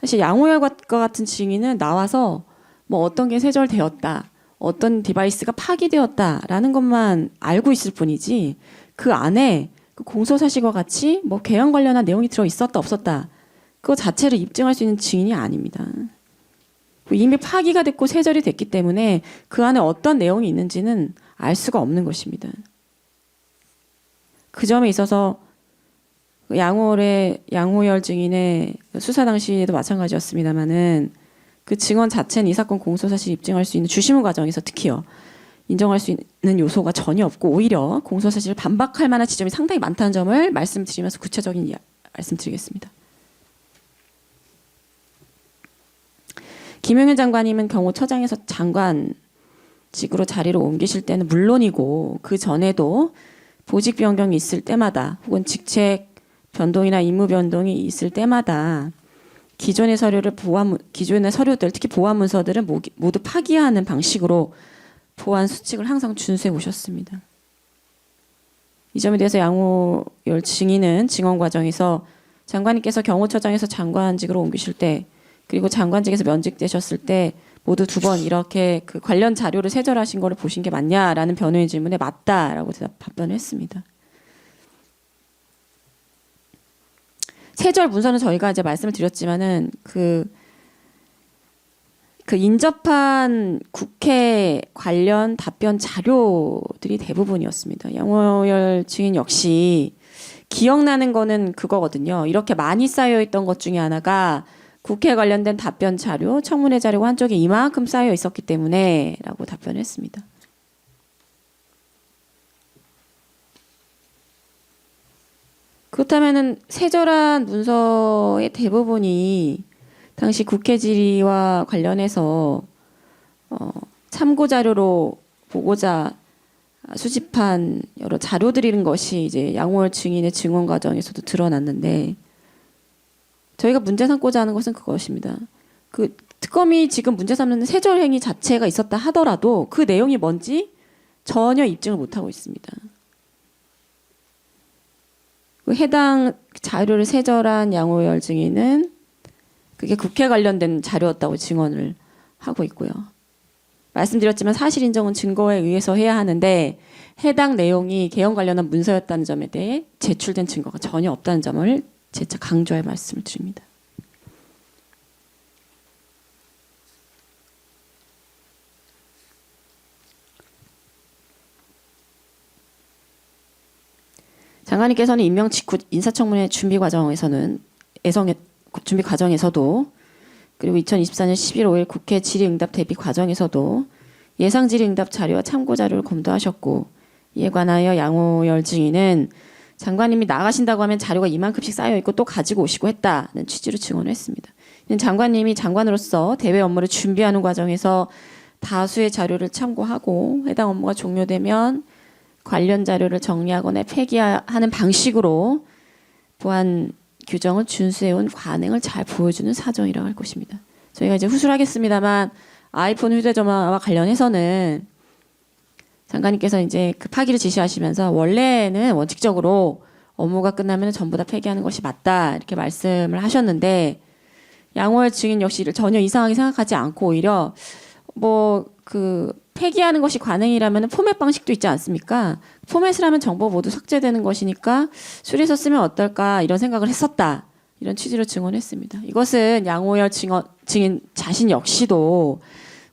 사실 양호열과 같은 증인은 나와서 뭐 어떤 게 세절되었다, 어떤 디바이스가 파기되었다라는 것만 알고 있을 뿐이지 그 안에 그 공소사실과 같이 뭐 개헌 관련한 내용이 들어 있었다 없었다 그거 자체를 입증할 수 있는 증인이 아닙니다. 이미 파기가 됐고 세절이 됐기 때문에 그 안에 어떤 내용이 있는지는 알 수가 없는 것입니다. 그 점에 있어서 양호열 증인의 수사 당시에도 마찬가지였습니다만은 그 증언 자체는 이 사건 공소 사실 입증할 수 있는 주심의 과정에서 특히요 인정할 수 있는 요소가 전혀 없고 오히려 공소 사실을 반박할 만한 지점이 상당히 많다는 점을 말씀드리면서 구체적인 말씀드리겠습니다. 김용현 장관님은 경호처장에서 장관직으로 자리를 옮기실 때는 물론이고 그 전에도 보직 변경이 있을 때마다 혹은 직책 변동이나 임무 변동이 있을 때마다 기존의 서류들 특히 보안 문서들은 모두 파기하는 방식으로 보안 수칙을 항상 준수해 오셨습니다. 이 점에 대해서 양호열 증인은 증언 과정에서 장관님께서 경호처장에서 장관직으로 옮기실 때 그리고 장관직에서 면직되셨을 때 모두 2번 이렇게 그 관련 자료를 세절하신 거를 보신 게 맞냐라는 변호인 질문에 맞다라고 답변을 했습니다. 세절 문서는 저희가 이제 말씀을 드렸지만은 그 인접한 국회 관련 답변 자료들이 대부분이었습니다. 양호열 증인 역시 기억나는 거는 그거거든요. 이렇게 많이 쌓여 있던 것 중에 하나가 국회 관련된 답변 자료, 청문회 자료가 한쪽에 이만큼 쌓여 있었기 때문에 라고 답변했습니다. 그렇다면은 세절한 문서의 대부분이 당시 국회 질의와 관련해서 참고 자료로 보고자 수집한 여러 자료들이는 것이 이제 양호열 증인의 증언 과정에서도 드러났는데 저희가 문제 삼고자 하는 것은 그것입니다. 그 특검이 지금 문제 삼는 세절 행위 자체가 있었다 하더라도 그 내용이 뭔지 전혀 입증을 못하고 있습니다. 그 해당 자료를 세절한 양호열 증인은 그게 국회 관련된 자료였다고 증언을 하고 있고요. 말씀드렸지만 사실 인정은 증거에 의해서 해야 하는데 해당 내용이 개헌 관련한 문서였다는 점에 대해 제출된 증거가 전혀 없다는 점을 재차 강조할 말씀을 드립니다. 장관님께서는 임명 직후 인사청문회 준비 과정에서도 그리고 2024년 11월 5일 국회 질의응답 대비 과정에서도 예상 질의응답 자료와 참고 자료를 검토하셨고 이에 관하여 양호열 증인은 장관님이 나가신다고 하면 자료가 이만큼씩 쌓여있고 또 가지고 오시고 했다는 취지로 증언을 했습니다. 장관님이 장관으로서 대외 업무를 준비하는 과정에서 다수의 자료를 참고하고 해당 업무가 종료되면 관련 자료를 정리하거나 폐기하는 방식으로 보안 규정을 준수해온 관행을 잘 보여주는 사정이라고 할 것입니다. 저희가 이제 후술하겠습니다만 아이폰 휴대전화와 관련해서는 장관님께서 이제 그 파기를 지시하시면서 원래는 원칙적으로 업무가 끝나면 전부 다 폐기하는 것이 맞다 이렇게 말씀을 하셨는데 양호열 증인 역시 이를 전혀 이상하게 생각하지 않고 오히려 폐기하는 것이 관행이라면 포맷 방식도 있지 않습니까? 포맷을 하면 정보 모두 삭제되는 것이니까 수리해서 쓰면 어떨까 이런 생각을 했었다. 이런 취지로 증언했습니다. 이것은 양호열 증인 자신 역시도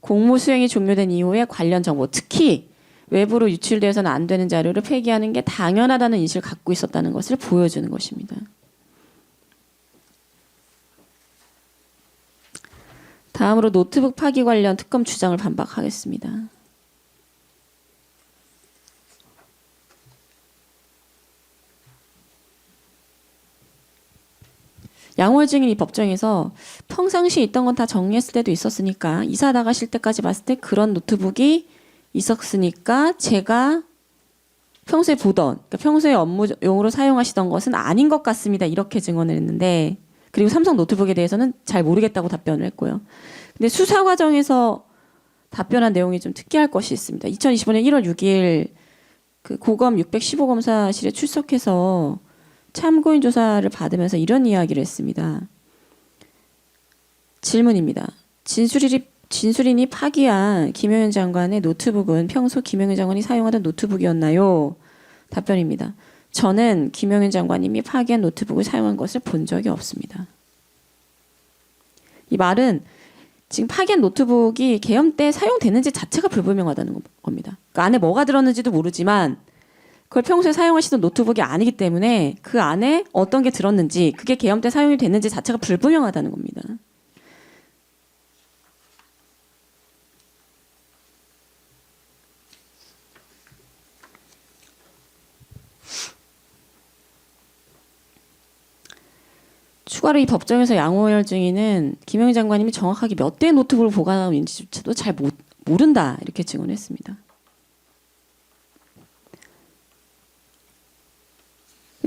공무 수행이 종료된 이후에 관련 정보, 특히 외부로 유출되어서는 안 되는 자료를 폐기하는 게 당연하다는 인식을 갖고 있었다는 것을 보여주는 것입니다. 다음으로 노트북 파기 관련 특검 주장을 반박하겠습니다. 양호열 증인이 법정에서 평상시에 있던 건 다 정리했을 때도 있었으니까 이사 나가실 때까지 봤을 때 그런 노트북이 있었으니까 제가 평소에 보던 그러니까 평소에 업무용으로 사용하시던 것은 아닌 것 같습니다. 이렇게 증언을 했는데 그리고 삼성 노트북에 대해서는 잘 모르겠다고 답변을 했고요. 근데 수사 과정에서 답변한 내용이 좀 특이할 것이 있습니다. 2025년 1월 6일 그 고검 615검사실에 출석해서 참고인 조사를 받으면서 이런 이야기를 했습니다. 질문입니다. 진술인이 파기한 김용현 장관의 노트북은 평소 김용현 장관이 사용하던 노트북이었나요? 답변입니다. 저는 김용현 장관님이 파기한 노트북을 사용한 것을 본 적이 없습니다. 이 말은 지금 파기한 노트북이 계엄 때 사용됐는지 자체가 불분명하다는 겁니다. 그 안에 뭐가 들었는지도 모르지만 그걸 평소에 사용하시던 노트북이 아니기 때문에 그 안에 어떤 게 들었는지 그게 계엄 때 사용이 됐는지 자체가 불분명하다는 겁니다. 추가로 이 법정에서 양호열 증인은 김영희 장관님이 정확하게 몇 대의 노트북을 보관하고 있는지조차도 잘 모른다 이렇게 증언했습니다.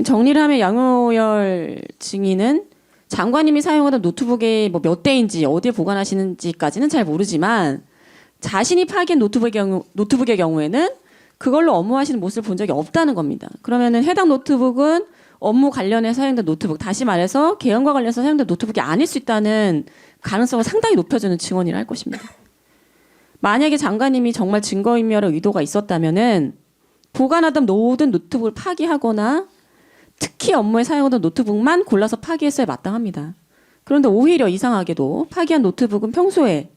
정리를 하면 양호열 증인은 장관님이 사용하던 노트북이 뭐 몇 대인지 어디에 보관하시는지까지는 잘 모르지만 자신이 파기한 노트북의 경우에는 그걸로 업무하시는 모습을 본 적이 없다는 겁니다. 그러면은 해당 노트북은 업무 관련해 사용된 노트북, 다시 말해서 계엄과 관련해서 사용된 노트북이 아닐 수 있다는 가능성을 상당히 높여주는 증언이라 할 것입니다. 만약에 장관님이 정말 증거인멸의 의도가 있었다면은 보관하던 모든 노트북을 파기하거나 특히 업무에 사용하던 노트북만 골라서 파기했어야 마땅합니다. 그런데 오히려 이상하게도 파기한 노트북은 평소에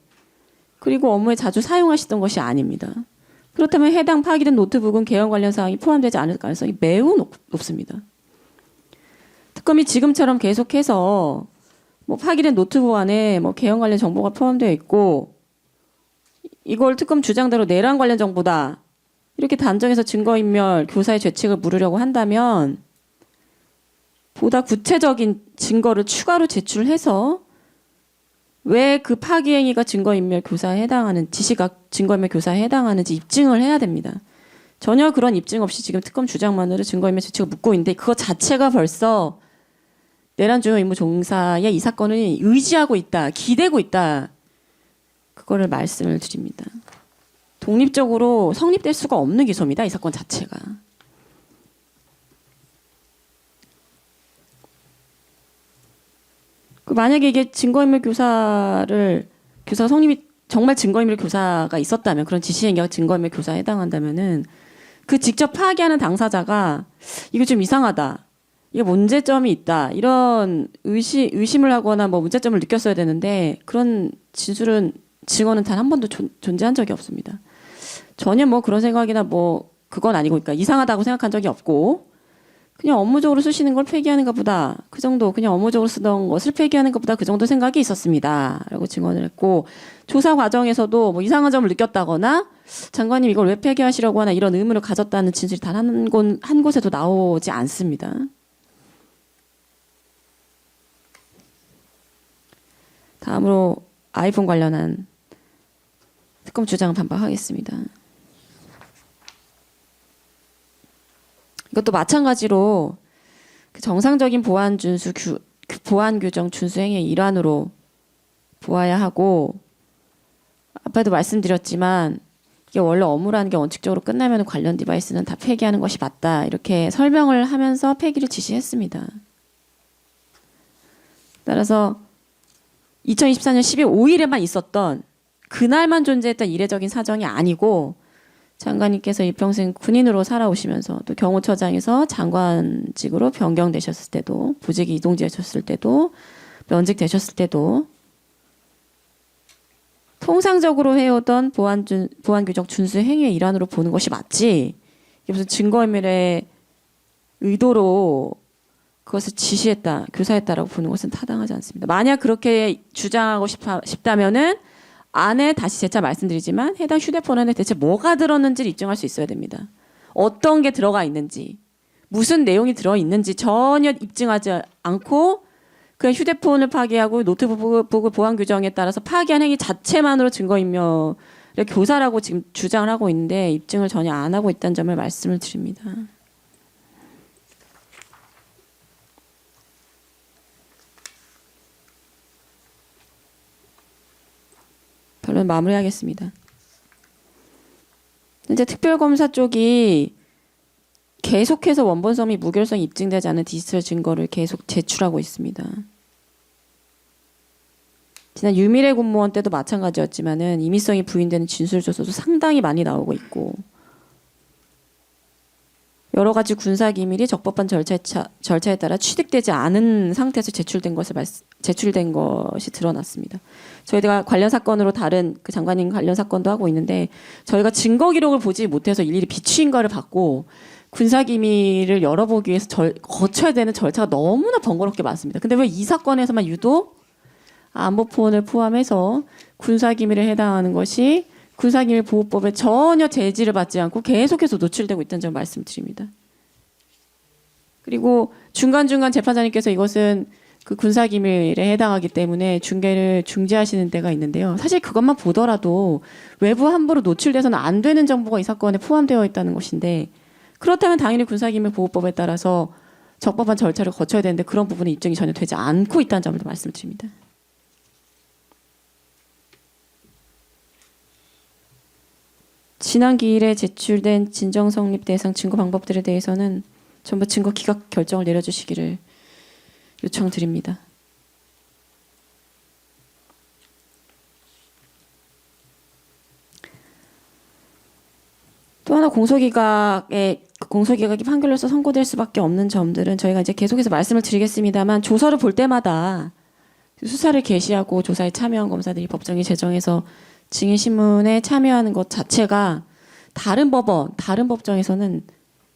그리고 업무에 자주 사용하시던 것이 아닙니다. 그렇다면 해당 파기된 노트북은 계엄 관련 사항이 포함되지 않을 가능성이 매우 높습니다. 특검이 지금처럼 계속해서 뭐 파기된 노트북 안에 뭐 계엄 관련 정보가 포함되어 있고 이걸 특검 주장대로 내란 관련 정보다 이렇게 단정해서 증거인멸 교사의 죄책을 물으려고 한다면 보다 구체적인 증거를 추가로 제출해서 왜 그 파기 행위가 증거인멸 교사에 해당하는 지시가 증거인멸 교사에 해당하는지 입증을 해야 됩니다. 전혀 그런 입증 없이 지금 특검 주장만으로 증거인멸 죄책을 묻고 있는데 그것 자체가 벌써 내란 주요 임무 종사에 이 사건을 의지하고 있다, 기대고 있다. 그거를 말씀을 드립니다. 독립적으로 성립될 수가 없는 기소입니다. 이 사건 자체가. 만약에 이게 증거인멸 교사가 성립이 정말 증거인멸 교사가 있었다면 그런 지시행위가 증거인멸 교사에 해당한다면은 그 직접 파기하는 당사자가 이거 좀 이상하다. 이게 문제점이 있다. 이런 의심을 하거나 뭐 문제점을 느꼈어야 되는데 그런 증언은 단 한 번도 존재한 적이 없습니다. 전혀 뭐 그런 생각이나 뭐 그건 아니고 그러니까 이상하다고 생각한 적이 없고 그냥 업무적으로 쓰시는 걸 폐기하는 것보다 그 정도 그냥 업무적으로 쓰던 것을 폐기하는 것보다 그 정도 생각이 있었습니다. 라고 증언을 했고 조사 과정에서도 뭐 이상한 점을 느꼈다거나 장관님 이걸 왜 폐기하시려고 하나 이런 의문을 가졌다는 진술이 단 한 곳에도 나오지 않습니다. 다음으로 아이폰 관련한 특검 주장 반박하겠습니다. 이것도 마찬가지로 그 정상적인 보안 규정 준수 행위의 일환으로 보아야 하고 아까도 말씀드렸지만 이게 원래 업무라는 게 원칙적으로 끝나면 관련 디바이스는 다 폐기하는 것이 맞다 이렇게 설명을 하면서 폐기를 지시했습니다. 따라서 2024년 12월 5일에만 있었던 그날만 존재했던 이례적인 사정이 아니고 장관님께서 일평생 군인으로 살아오시면서 또 경호처장에서 장관직으로 변경되셨을 때도 보직이 이동되셨을 때도 면직되셨을 때도 통상적으로 해오던 보안 규정 준수 행위의 일환으로 보는 것이 맞지 이게 무슨 증거인멸의 의도로 그것을 지시했다, 교사했다라고 보는 것은 타당하지 않습니다. 만약 그렇게 주장하고 싶다면은 안에 다시 재차 말씀드리지만 해당 휴대폰 안에 대체 뭐가 들었는지를 입증할 수 있어야 됩니다. 어떤 게 들어가 있는지, 무슨 내용이 들어있는지 전혀 입증하지 않고 그냥 휴대폰을 파기하고 노트북을 보안 규정에 따라서 파기한 행위 자체만으로 증거인멸의 교사라고 지금 주장을 하고 있는데 입증을 전혀 안 하고 있다는 점을 말씀을 드립니다. 결론 마무리하겠습니다. 현재 특별검사 쪽이 계속해서 원본성 및 무결성이 입증되지 않은 디지털 증거를 계속 제출하고 있습니다. 지난 유미래 공무원 때도 마찬가지였지만은 임의성이 부인되는 진술 조서도 상당히 많이 나오고 있고 여러 가지 군사 기밀이 적법한 절차에 따라 취득되지 않은 상태에서 제출된 것이 드러났습니다. 저희가 관련 사건으로 다른 그 장관님 관련 사건도 하고 있는데 저희가 증거 기록을 보지 못해서 일일이 비추인가를 받고 군사 기밀을 열어보기 위해서 거쳐야 되는 절차가 너무나 번거롭게 많습니다. 근데 왜 이 사건에서만 유독 안보폰을 포함해서 군사 기밀에 해당하는 것이 군사기밀 보호법에 전혀 제지를 받지 않고 계속해서 노출되고 있다는 점 말씀드립니다. 그리고 중간중간 재판장님께서 이것은 그 군사기밀에 해당하기 때문에 중계를 중지하시는 때가 있는데요. 사실 그것만 보더라도 외부 함부로 노출돼서는 안 되는 정보가 이 사건에 포함되어 있다는 것인데 그렇다면 당연히 군사기밀 보호법에 따라서 적법한 절차를 거쳐야 되는데 그런 부분에 입증이 전혀 되지 않고 있다는 점을 말씀드립니다. 지난 기일에 제출된 진정성립 대상 증거 방법들에 대해서는 전부 증거 기각 결정을 내려주시기를 요청드립니다. 또 하나 공소기각이 판결로서 선고될 수밖에 없는 점들은 저희가 이제 계속해서 말씀을 드리겠습니다만 조서를 볼 때마다 수사를 개시하고 조사에 참여한 검사들이 법정에 제정해서 증인 신문에 참여하는 것 자체가 다른 법원, 다른 법정에서는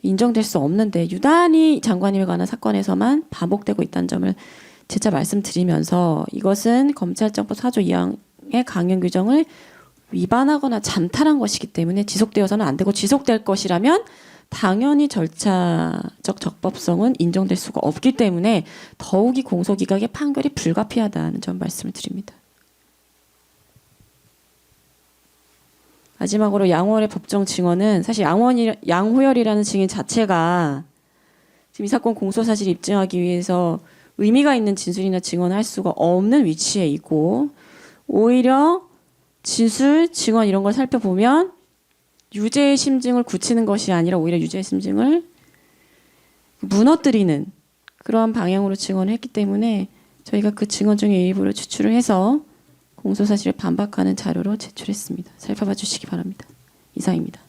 인정될 수 없는데 유단히 장관님에 관한 사건에서만 반복되고 있다는 점을 재차 말씀드리면서 이것은 검찰청법 4조 2항의 강행 규정을 위반하거나 잠탈한 것이기 때문에 지속되어서는 안 되고 지속될 것이라면 당연히 절차적 적법성은 인정될 수가 없기 때문에 더욱이 공소기각의 판결이 불가피하다는 점 말씀을 드립니다. 마지막으로 양호열의 법정 증언은 사실 양호열이라는 증인 자체가 지금 이 사건 공소 사실 입증하기 위해서 의미가 있는 진술이나 증언을 할 수가 없는 위치에 있고 오히려 진술, 증언 이런 걸 살펴보면 유죄의 심증을 굳히는 것이 아니라 오히려 유죄의 심증을 무너뜨리는 그러한 방향으로 증언을 했기 때문에 저희가 그 증언 중에 일부를 추출을 해서 공소사실에 반박하는 자료로 제출했습니다. 살펴봐 주시기 바랍니다. 이상입니다.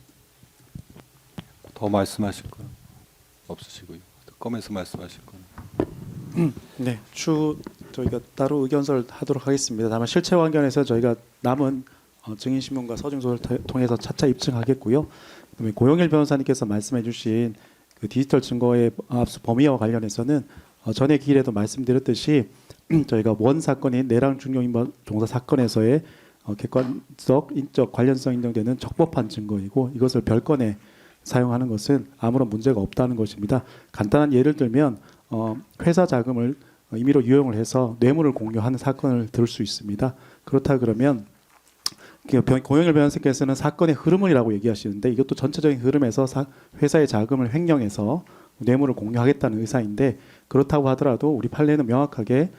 더 말씀하실 건 없으시고요. 특검에서 말씀하실 건. 네, 추후 저희가 따로 의견서를 하도록 하겠습니다. 다만 실체 확인에서 저희가 남은 증인 신문과 서증서를 통해서 차차 입증하겠고요. 그다음에 고영일 변호사님께서 말씀해주신 그 디지털 증거의 압수 범위와 관련해서는 전에 기일에도 말씀드렸듯이 저희가 원 사건인 내랑 중용인범 종사 사건에서의 객관적 인적 관련성 인정되는 적법한 증거이고 이것을 별건에 사용하는 것은 아무런 문제가 없다는 것입니다. 간단한 예를 들면 회사 자금을 임의로 유용을 해서 뇌물을 공유하는 사건을 들 수 있습니다. 그렇다 그러면 고영일 변호사께서는 사건의 흐름이라고 얘기하시는데 이것도 전체적인 흐름에서 회사의 자금을 횡령해서 뇌물을 공유하겠다는 의사인데 그렇다고 하더라도 우리 판례는 명확하게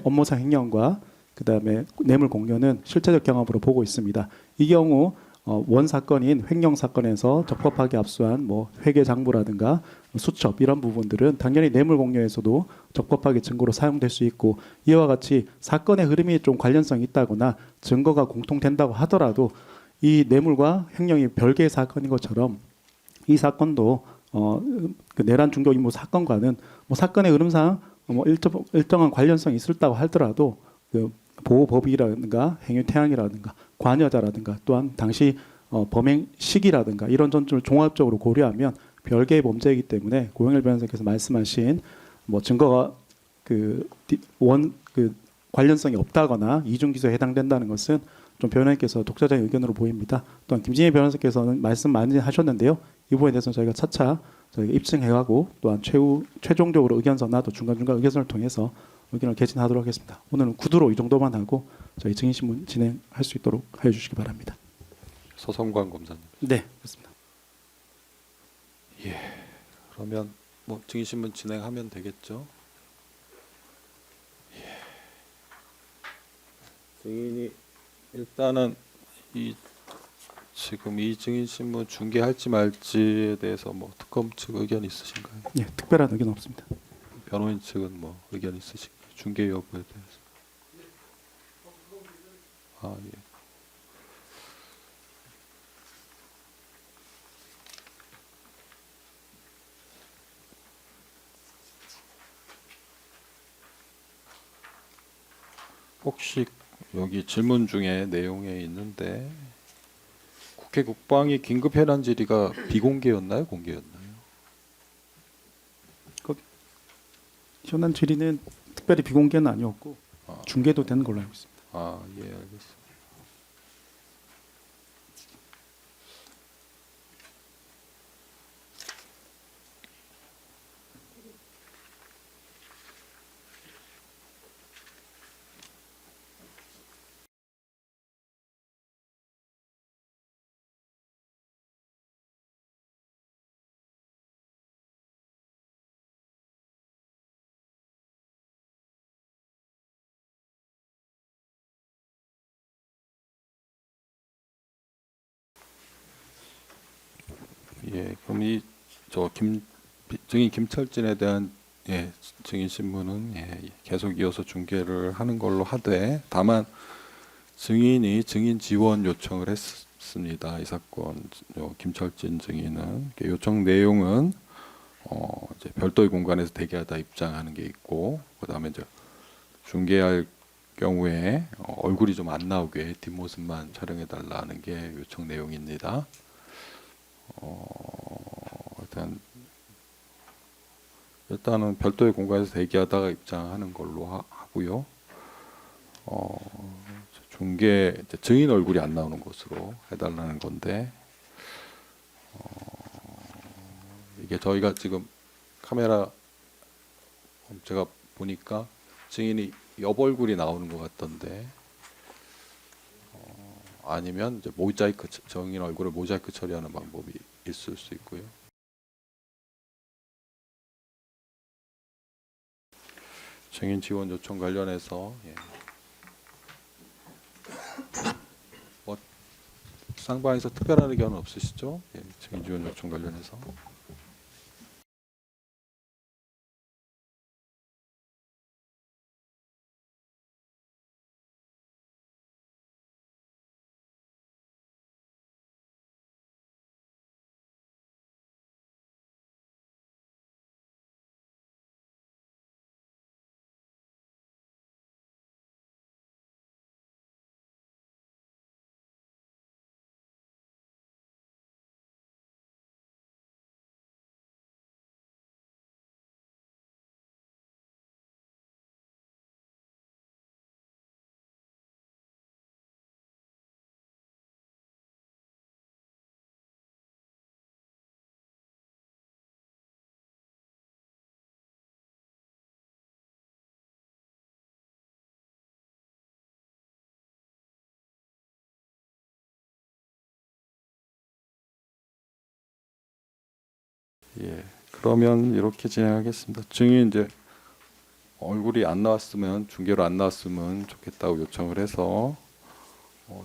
업무상 횡령과 그다음에 뇌물 공유는 실체적 경험으로 보고 있습니다. 이 경우 원 사건인 횡령 사건에서 적법하게 압수한 뭐 회계 장부라든가 수첩 이런 부분들은 당연히 뇌물 공유에서도 적법하게 증거로 사용될 수 있고 이와 같이 사건의 흐름이 좀 관련성이 있다거나 증거가 공통된다고 하더라도 이 뇌물과 횡령이 별개의 사건인 것처럼 이 사건도 그 내란 중교 임무 사건과는 뭐 사건의 흐름상 뭐 일정한 관련성이 있었다고 하더라도 그 보호법이라든가 행위 태양이라든가 관여자라든가 또한 당시 범행 시기라든가 이런 점을 종합적으로 고려하면 별개의 범죄이기 때문에 고영일 변호사께서 말씀하신 뭐 증거가 그 관련성이 없다거나 이중 기소에 해당된다는 것은 좀 변호인께서 독자적인 의견으로 보입니다. 또한 김진희 변호사께서는 말씀 많이 하셨는데요. 이 부분에 대해서는 저희가 차차 저희가 입증해가고 또한 최종적으로 의견서나 또 중간중간 의견서를 통해서 의견을 개진하도록 하겠습니다. 오늘은 구두로 이 정도만 하고 저희 증인신문 진행할 수 있도록 해주시기 바랍니다. 서성관 검사님. 네, 그렇습니다. 그러면 뭐 증인신문 진행하면 되겠죠? 증인이 일단은 지금 이 증인신문 중개할지 말지에 대해서 뭐 특검 측 의견 있으신가요? 네, 특별한 의견 없습니다. 변호인 측은 뭐 의견 있으신가요? 중개 여부에 대해서. 예. 혹시 여기 질문 중에 내용에 있는데 국회 국방위 긴급 현안 질의가 비공개였나요, 공개였나요? 현안 질의는 특별히 비공개는 아니었고 아. 중계도 되는 걸로 알고 있습니다. 아, 예, 알겠습니다. 예, 그럼 이 저 증인 김철진에 대한 증인 신문은 계속 이어서 중계를 하는 걸로 하되, 다만 증인이 증인 지원 요청을 했습니다. 이 사건 김철진 증인은 요청 내용은 이제 별도의 공간에서 대기하다 입장하는 게 있고, 그다음에 이제 중계할 경우에 얼굴이 좀 안 나오게 뒷모습만 촬영해 달라는 게 요청 내용입니다. 일단은 별도의 공간에서 대기하다가 입장하는 걸로 하고요. 중계 이제 증인 얼굴이 안 나오는 것으로 해달라는 건데, 이게 저희가 지금 카메라 제가 보니까 증인이 옆 얼굴이 나오는 것 같던데, 아니면 이제 모자이크 증인 얼굴을 모자이크 처리하는 방법이 있을 수 있고요. 증인 지원 요청 관련해서 뭐 쌍방에서 특별한 의견은 없으시죠? 증인 지원 요청 관련해서. 예, 그러면 이렇게 진행하겠습니다. 증인 이제 얼굴이 안 나왔으면, 중계로 안 나왔으면 좋겠다고 요청을 해서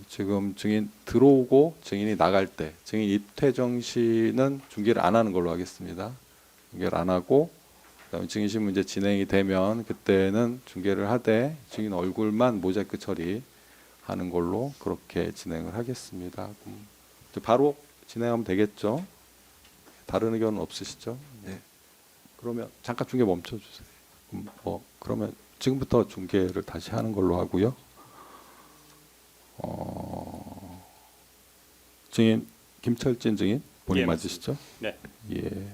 지금 증인 들어오고 증인이 나갈 때, 증인 이태정 씨는 중계를 안 하는 걸로 하겠습니다. 중계를 안 하고, 그다음에 증인 신문 이제 진행이 되면 그때는 중계를 하되 증인 얼굴만 모자이크 처리하는 걸로 그렇게 진행을 하겠습니다. 이제 바로 진행하면 되겠죠? 다른 의견은 없으시죠? 네. 그러면 잠깐 중계 멈춰주세요. 그러면 지금부터 중계를 다시 하는 걸로 하고요. 증인 김철진 증인 본인 예, 맞으시죠? 네. 예.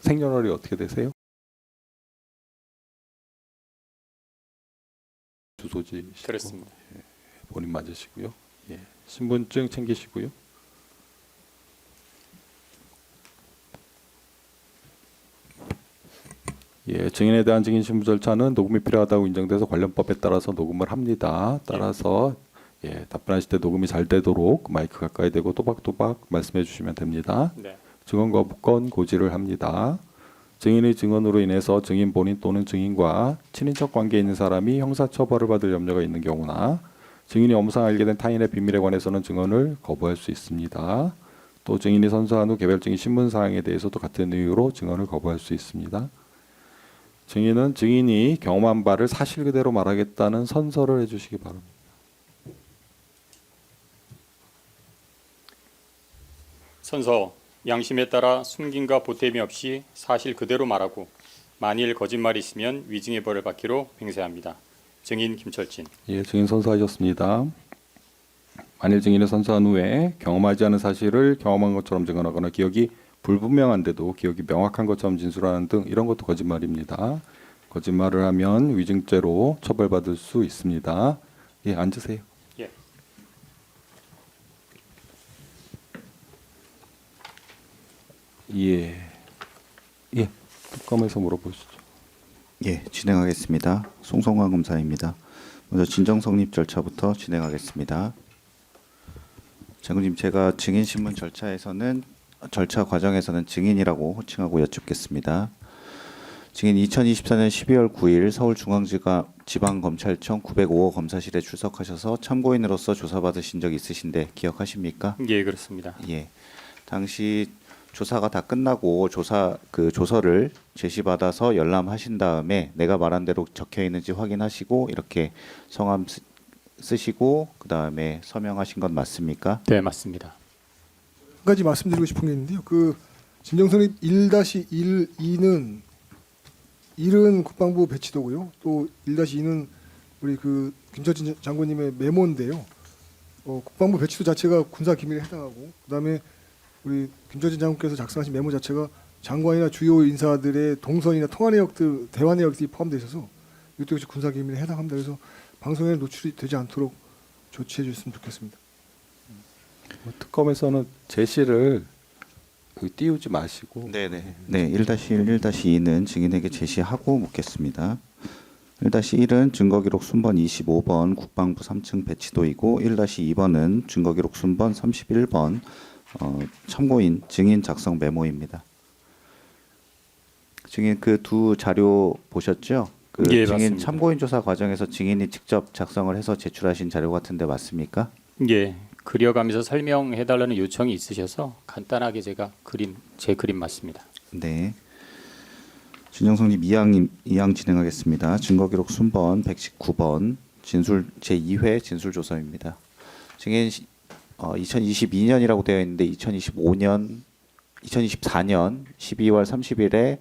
생년월일이 어떻게 되세요? 주소지시고. 그렇습니다. 본인 맞으시고요. 예. 신분증 챙기시고요. 예, 증인에 대한 증인 신부 절차는 녹음이 필요하다고 인정돼서 관련 법에 따라서 녹음을 합니다. 따라서 답변하실 때 녹음이 잘 되도록 마이크 가까이 대고 또박또박 말씀해 주시면 됩니다. 네. 증언 거부권 고지를 합니다. 증인의 증언으로 인해서 증인 본인 또는 증인과 친인척 관계에 있는 사람이 형사처벌을 받을 염려가 있는 경우나 증인이 엄상 알게 된 타인의 비밀에 관해서는 증언을 거부할 수 있습니다. 또 증인이 선서한 후 개별 증인 신문 사항에 대해서도 같은 이유로 증언을 거부할 수 있습니다. 증인은 증인이 경험한 바를 사실 그대로 말하겠다는 선서를 해주시기 바랍니다. 선서, 양심에 따라 숨김과 보탬이 없이 사실 그대로 말하고 만일 거짓말이 있으면 위증의 벌을 받기로 맹세합니다. 증인 김철진. 예, 증인 선서하셨습니다. 만일 증인을 선서한 후에 경험하지 않은 사실을 경험한 것처럼 증언하거나 기억이 불분명한데도 기억이 명확한 것처럼 진술하는 등 이런 것도 거짓말입니다. 거짓말을 하면 위증죄로 처벌받을 수 있습니다. 예, 앉으세요. 예. 예, 예, 특검에서 물어보시죠. 예, 진행하겠습니다. 송성환 검사입니다. 먼저 진정 성립 절차부터 진행하겠습니다. 장군님, 제가 증인 신문 절차 과정에서는 증인이라고 호칭하고 여쭙겠습니다. 증인 2024년 12월 9일 서울중앙지방검찰청 905호 검사실에 출석하셔서 참고인으로서 조사받으신 적 있으신데 기억하십니까? 예, 그렇습니다. 예. 당시 조사가 다 끝나고 조서를 제시받아서 열람하신 다음에 내가 말한 대로 적혀 있는지 확인하시고 이렇게 성함 쓰시고 그다음에 서명하신 건 맞습니까? 네, 맞습니다. 한 가지 말씀드리고 싶은 게 있는데요. 그 진정성립 1-1-2는 1은 국방부 배치도고요. 또 1-2는 우리 그 김철진 장군님의 메모인데요. 국방부 배치도 자체가 군사 기밀에 해당하고 그다음에 우리 김철진 장군께서 작성하신 메모 자체가 장관이나 주요 인사들의 동선이나 통화 내역들, 대화 내역들이 포함되어 있어서 이것도 역시 군사 기밀에 해당합니다. 그래서 방송에 노출이 되지 않도록 조치해 주셨으면 좋겠습니다. 특검에서는 제시를 띄우지 마시고. 네네. 네, 1-1, 1-2는 증인에게 제시하고 묻겠습니다. 1-1은 증거기록 순번 25번 국방부 3층 배치도이고 1-2번은 증거기록 순번 31번 참고인 증인 작성 메모입니다. 증인 그 두 자료 보셨죠? 그 예, 증인 맞습니다. 참고인 조사 과정에서 증인이 직접 작성을 해서 제출하신 자료 같은데 맞습니까? 예, 그려가면서 설명해달라는 요청이 있으셔서 간단하게 제 그림 맞습니다. 네. 진정성립 2항 진행하겠습니다. 증거기록 순번 119번 진술 제2회 진술조서입니다. 증인 2022년이라고 되어 있는데 2024년 12월 30일에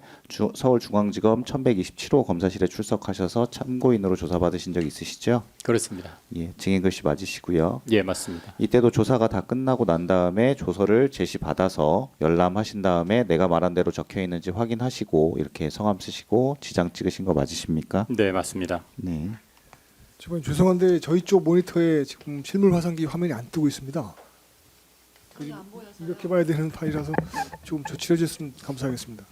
서울중앙지검 1127호 검사실에 출석하셔서 참고인으로 조사받으신 적 있으시죠? 그렇습니다. 예, 증인 글씨 맞으시고요. 예, 맞습니다. 이때도 조사가 다 끝나고 난 다음에 조서를 제시받아서 열람하신 다음에 내가 말한 대로 적혀 있는지 확인하시고 이렇게 성함 쓰시고 지장 찍으신 거 맞으십니까? 네, 맞습니다. 네. 지금 죄송한데 저희 쪽 모니터에 지금 실물 화상기 화면이 안 뜨고 있습니다. 이렇게 봐야 되는 파일이라서 좀 조치해 주셨으면 감사하겠습니다.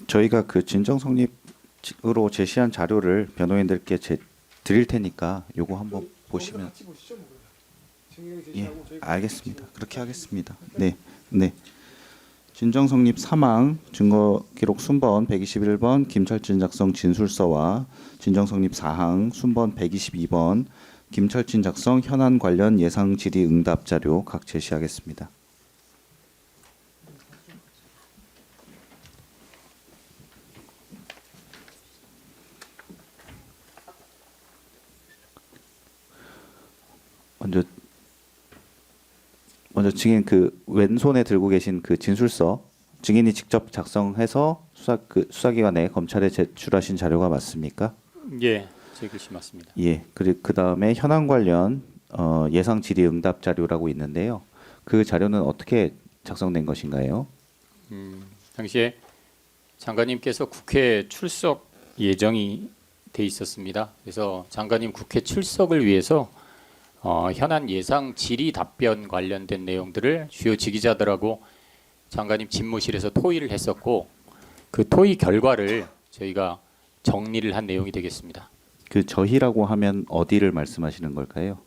저희가 그 진정 성립으로 제시한 자료를 변호인들께 드릴 테니까 요거 한번 보시면 예, 알겠습니다. 그렇게 하겠습니다. 네. 네. 진정 성립 3항 증거 기록 순번 121번 김철진 작성 진술서와 진정 성립 4항 순번 122번 김철진 작성 현안 관련 예상 질의 응답 자료 각 제시하겠습니다. 먼저 증인 그 왼손에 들고 계신 그 진술서 증인이 직접 작성해서 수사기관에 검찰에 제출하신 자료가 맞습니까? 예, 제 글씨 맞습니다. 예. 그리고 그 다음에 현안 관련 예상 질의 응답 자료라고 있는데요. 그 자료는 어떻게 작성된 것인가요? 당시에 장관님께서 국회 출석 예정이 돼 있었습니다. 그래서 장관님 국회 출석을 위해서 현안 예상 질의 답변 관련된 내용들을 주요 지기자들하고 장관님 집무실에서 토의를 했었고 그 토의 결과를 저희가 정리를 한 내용이 되겠습니다. 그 저희라고 하면 어디를 말씀하시는 걸까요?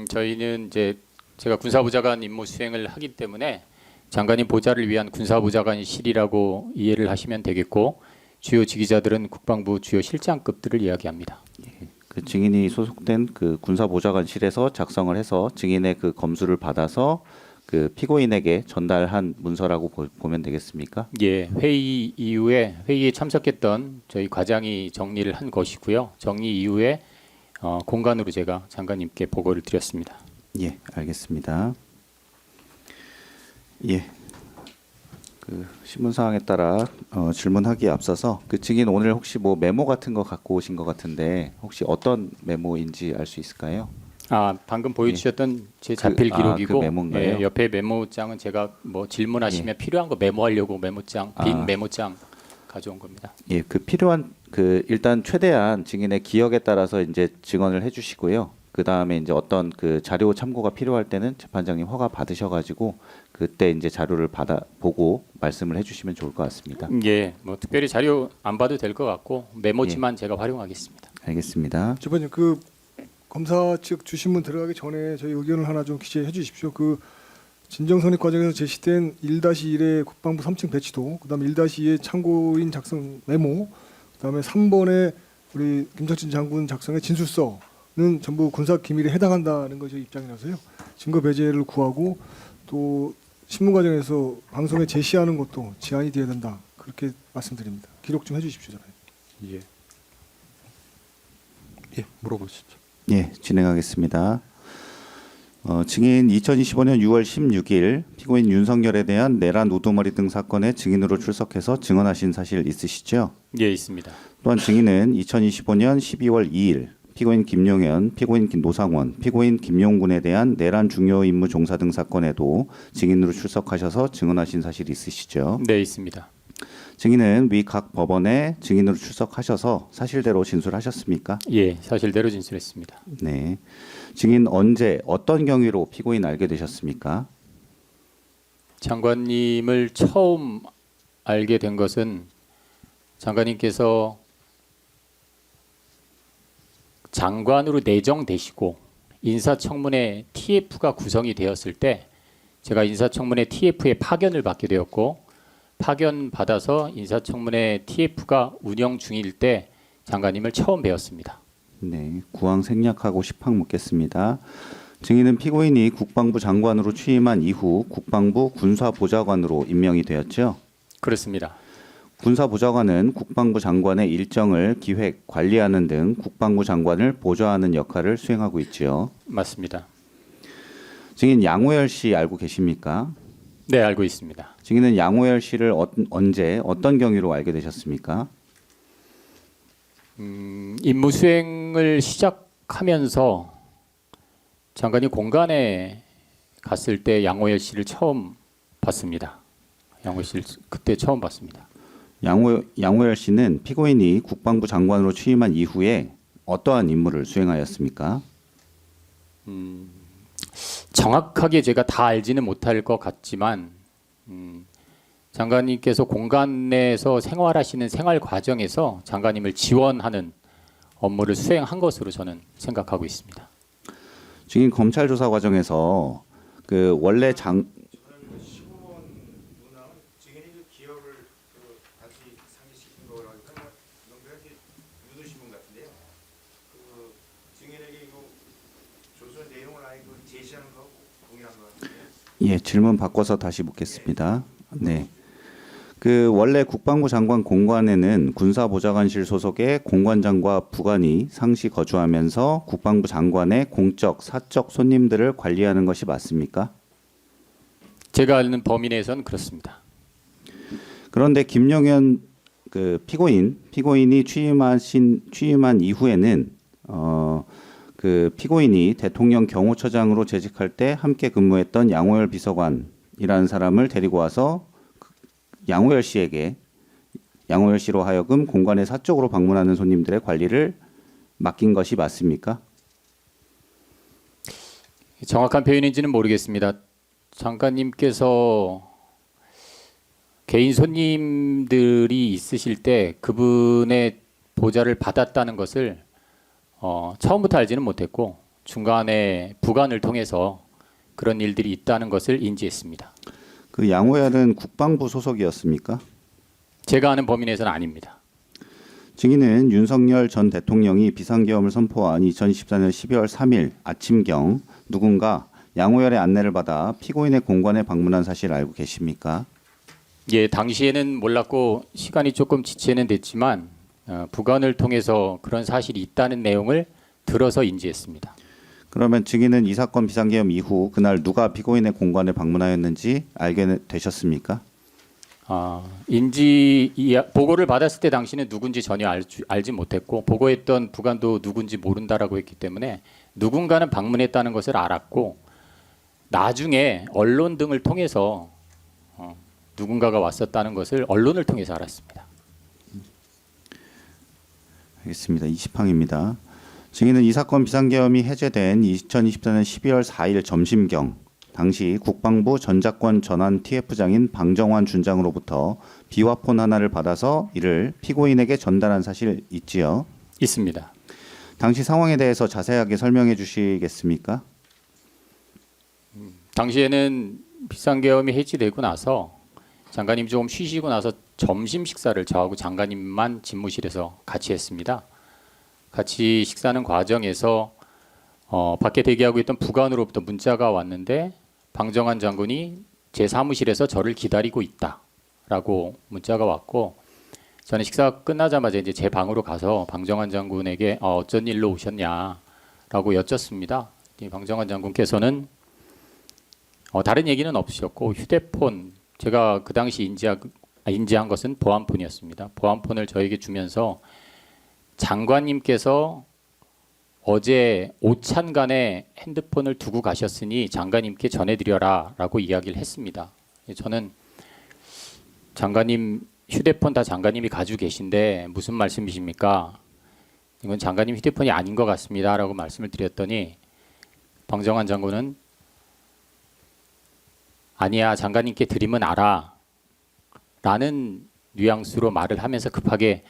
저희는 이제 제가 군사보좌관 임무 수행을 하기 때문에 장관님 보좌를 위한 군사보좌관실이라고 이해를 하시면 되겠고 주요 지기자들은 국방부 주요 실장급들을 이야기합니다. 예. 그 증인이 소속된 그 군사보좌관실에서 작성을 해서 증인의 그 검수를 받아서 그 피고인에게 전달한 문서라고 보면 되겠습니까? 예, 회의 이후에 회의에 참석했던 저희 과장이 정리를 한 것이고요. 정리 이후에 공간으로 제가 장관님께 보고를 드렸습니다. 예, 알겠습니다. 예, 그 신문 사항에 따라 질문하기에 앞서서 그 증인 오늘 혹시 뭐 메모 같은 거 갖고 오신 것 같은데 혹시 어떤 메모인지 알 수 있을까요? 방금 보여주셨던 제 자필 기록이고 그 메모인가요? 예, 옆에 메모장은 제가 뭐 질문하시면 필요한 거 메모하려고 메모장 빈 메모장 가져온 겁니다. 예, 그 필요한 그 일단 최대한 증인의 기억에 따라서 이제 증언을 해주시고요. 그 다음에 이제 어떤 그 자료 참고가 필요할 때는 재판장님 허가 받으셔가지고 그때 이제 자료를 받아 보고 말씀을 해주시면 좋을 것 같습니다. 예, 뭐 특별히 자료 안 봐도 될 것 같고 메모지만 제가 활용하겠습니다. 알겠습니다. 재판장님, 그 검사 측 주신문 들어가기 전에 저희 의견을 하나 좀 기재해 주십시오. 그 진정선입 과정에서 제시된 1-1의 국방부 3층 배치도, 그다음에 1-2의 참고인 작성 메모, 그다음에 3번에 우리 김석진 장군 작성의 진술서는 전부 군사 기밀에 해당한다는 것이 입장이라서요. 증거 배제를 구하고 또 신문 과정에서 방송에 제시하는 것도 제한이 되어야 된다. 그렇게 말씀드립니다. 기록 좀 해주십시오, 저는. 예, 물어보시죠. 예, 진행하겠습니다. 증인 2025년 6월 16일 피고인 윤석열에 대한 내란 우두머리 등 사건에 증인으로 출석해서 증언하신 사실 있으시죠? 예, 있습니다. 또한 증인은 2025년 12월 2일 피고인 김용현, 피고인 노상원, 피고인 김용군에 대한 내란 중요 임무 종사 등 사건에도 증인으로 출석하셔서 증언하신 사실 있으시죠? 네, 있습니다. 증인은 위 각 법원에 증인으로 출석하셔서 사실대로 진술하셨습니까? 예, 사실대로 진술했습니다. 네. 증인 언제 어떤 경위로 피고인 알게 되셨습니까? 장관님을 처음 알게 된 것은 장관님께서 장관으로 내정되시고 인사청문회 TF가 구성이 되었을 때 제가 인사청문회 TF에 파견을 받게 되었고 파견 받아서 인사청문회 TF가 운영 중일 때 장관님을 처음 뵈었습니다. 네, 구황 생략하고 10항 묻겠습니다. 증인은 피고인이 국방부 장관으로 취임한 이후 국방부 군사보좌관으로 임명이 되었죠. 그렇습니다. 군사보좌관은 국방부 장관의 일정을 기획, 관리하는 등 국방부 장관을 보좌하는 역할을 수행하고 있지요. 맞습니다. 증인 양호열 씨 알고 계십니까? 네, 알고 있습니다. 증인은 양호열 씨를 언제 어떤 경위로 알게 되셨습니까? 임무 수행을 시작하면서 장관이 공간에 갔을 때 양호열 씨를 처음 봤습니다. 양호열 씨를 그때 처음 봤습니다. 양호열 씨는 피고인이 국방부 장관으로 취임한 이후에 어떠한 임무를 수행하였습니까? 정확하게 제가 다 알지는 못할 것 같지만 장관님께서 공간 내에서 생활하시는 생활 과정에서 장관님을 지원하는 업무를 수행한 것으로 저는 생각하고 있습니다. 증인 검찰 조사 과정에서 그 원래 예, 질문 바꿔서 다시 묻겠습니다. 네. 그 원래 국방부 장관 공관에는 군사보좌관실 소속의 공관장과 부관이 상시 거주하면서 국방부 장관의 공적, 사적 손님들을 관리하는 것이 맞습니까? 제가 아는 범위 내에서는 그렇습니다. 그런데 김용현 그 피고인이 취임한 이후에는 그 피고인이 대통령 경호처장으로 재직할 때 함께 근무했던 양호열 비서관이라는 사람을 데리고 와서 양호열 씨로 하여금 공관에 사적으로 방문하는 손님들의 관리를 맡긴 것이 맞습니까? 정확한 표현인지는 모르겠습니다. 장관님께서 개인 손님들이 있으실 때 그분의 보좌를 받았다는 것을 처음부터 알지는 못했고 중간에 부관을 통해서 그런 일들이 있다는 것을 인지했습니다. 그 양호열은 국방부 소속이었습니까? 제가 아는 범위 내에서는 아닙니다. 증인은 윤석열 전 대통령이 비상계엄을 선포한 2024년 12월 3일 아침경 누군가 양호열의 안내를 받아 피고인의 공관에 방문한 사실 알고 계십니까? 예, 당시에는 몰랐고 시간이 조금 지체는 됐지만 부관을 통해서 그런 사실이 있다는 내용을 들어서 인지했습니다. 그러면 증인은 이 사건 비상계엄 이후 그날 누가 피고인의 공관에 방문하였는지 알게 되셨습니까? 보고를 받았을 때 당시는 누군지 전혀 알지 못했고 보고했던 부관도 누군지 모른다라고 했기 때문에 누군가는 방문했다는 것을 알았고 나중에 언론 등을 통해서 누군가가 왔었다는 것을 언론을 통해서 알았습니다. 알겠습니다. 20항입니다. 증인은 이 사건 비상계엄이 해제된 2024년 12월 4일 점심경 당시 국방부 전자권 전환 TF장인 방정환 준장으로부터 비화폰 하나를 받아서 이를 피고인에게 전달한 사실 있지요? 있습니다. 당시 상황에 대해서 자세하게 설명해 주시겠습니까? 당시에는 비상계엄이 해지되고 나서 장관님 조금 쉬시고 나서 점심 식사를 저하고 장관님만 집무실에서 같이 했습니다. 같이 식사하는 과정에서 밖에 대기하고 있던 부관으로부터 문자가 왔는데 방정환 장군이 제 사무실에서 저를 기다리고 있다라고 문자가 왔고 저는 식사 끝나자마자 이제 제 방으로 가서 방정환 장군에게 어쩐 일로 오셨냐라고 여쭙습니다. 이 방정환 장군께서는 다른 얘기는 없으셨고 휴대폰 제가 그 당시 인지한 것은 보안폰이었습니다. 보안폰을 저에게 주면서 장관님께서 어제 오찬간에 핸드폰을 두고 가셨으니 장관님께 전해드려라 라고 이야기를 했습니다. 저는 장관님 휴대폰 다 장관님이 가지고 계신데 무슨 말씀이십니까? 이건 장관님 휴대폰이 아닌 것 같습니다 라고 말씀을 드렸더니 방정환 장군은 아니야 장관님께 드리면 알아 라는 뉘앙스로 말을 하면서 급하게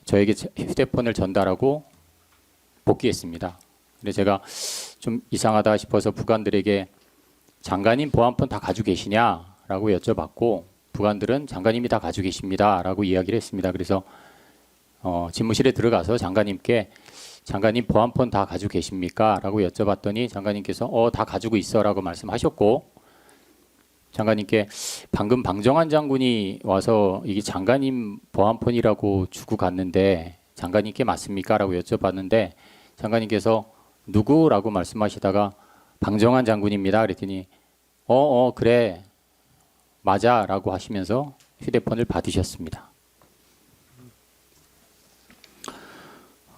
저에게 휴대폰을 전달하고 복귀했습니다. 근데 제가 좀 이상하다 싶어서 부관들에게 장관님 보안폰 다 가지고 계시냐라고 여쭤봤고 부관들은 장관님이 다 가지고 계십니다라고 이야기를 했습니다. 그래서 집무실에 들어가서 장관님께 장관님 보안폰 다 가지고 계십니까? 라고 여쭤봤더니 장관님께서 다 가지고 있어라고 말씀하셨고 장관님께 방금 방정환 장군이 와서 이게 장관님 보안폰이라고 주고 갔는데 장관님께 맞습니까? 라고 여쭤봤는데 장관님께서 누구라고 말씀하시다가 방정환 장군입니다. 그랬더니 그래 맞아 라고 하시면서 휴대폰을 받으셨습니다.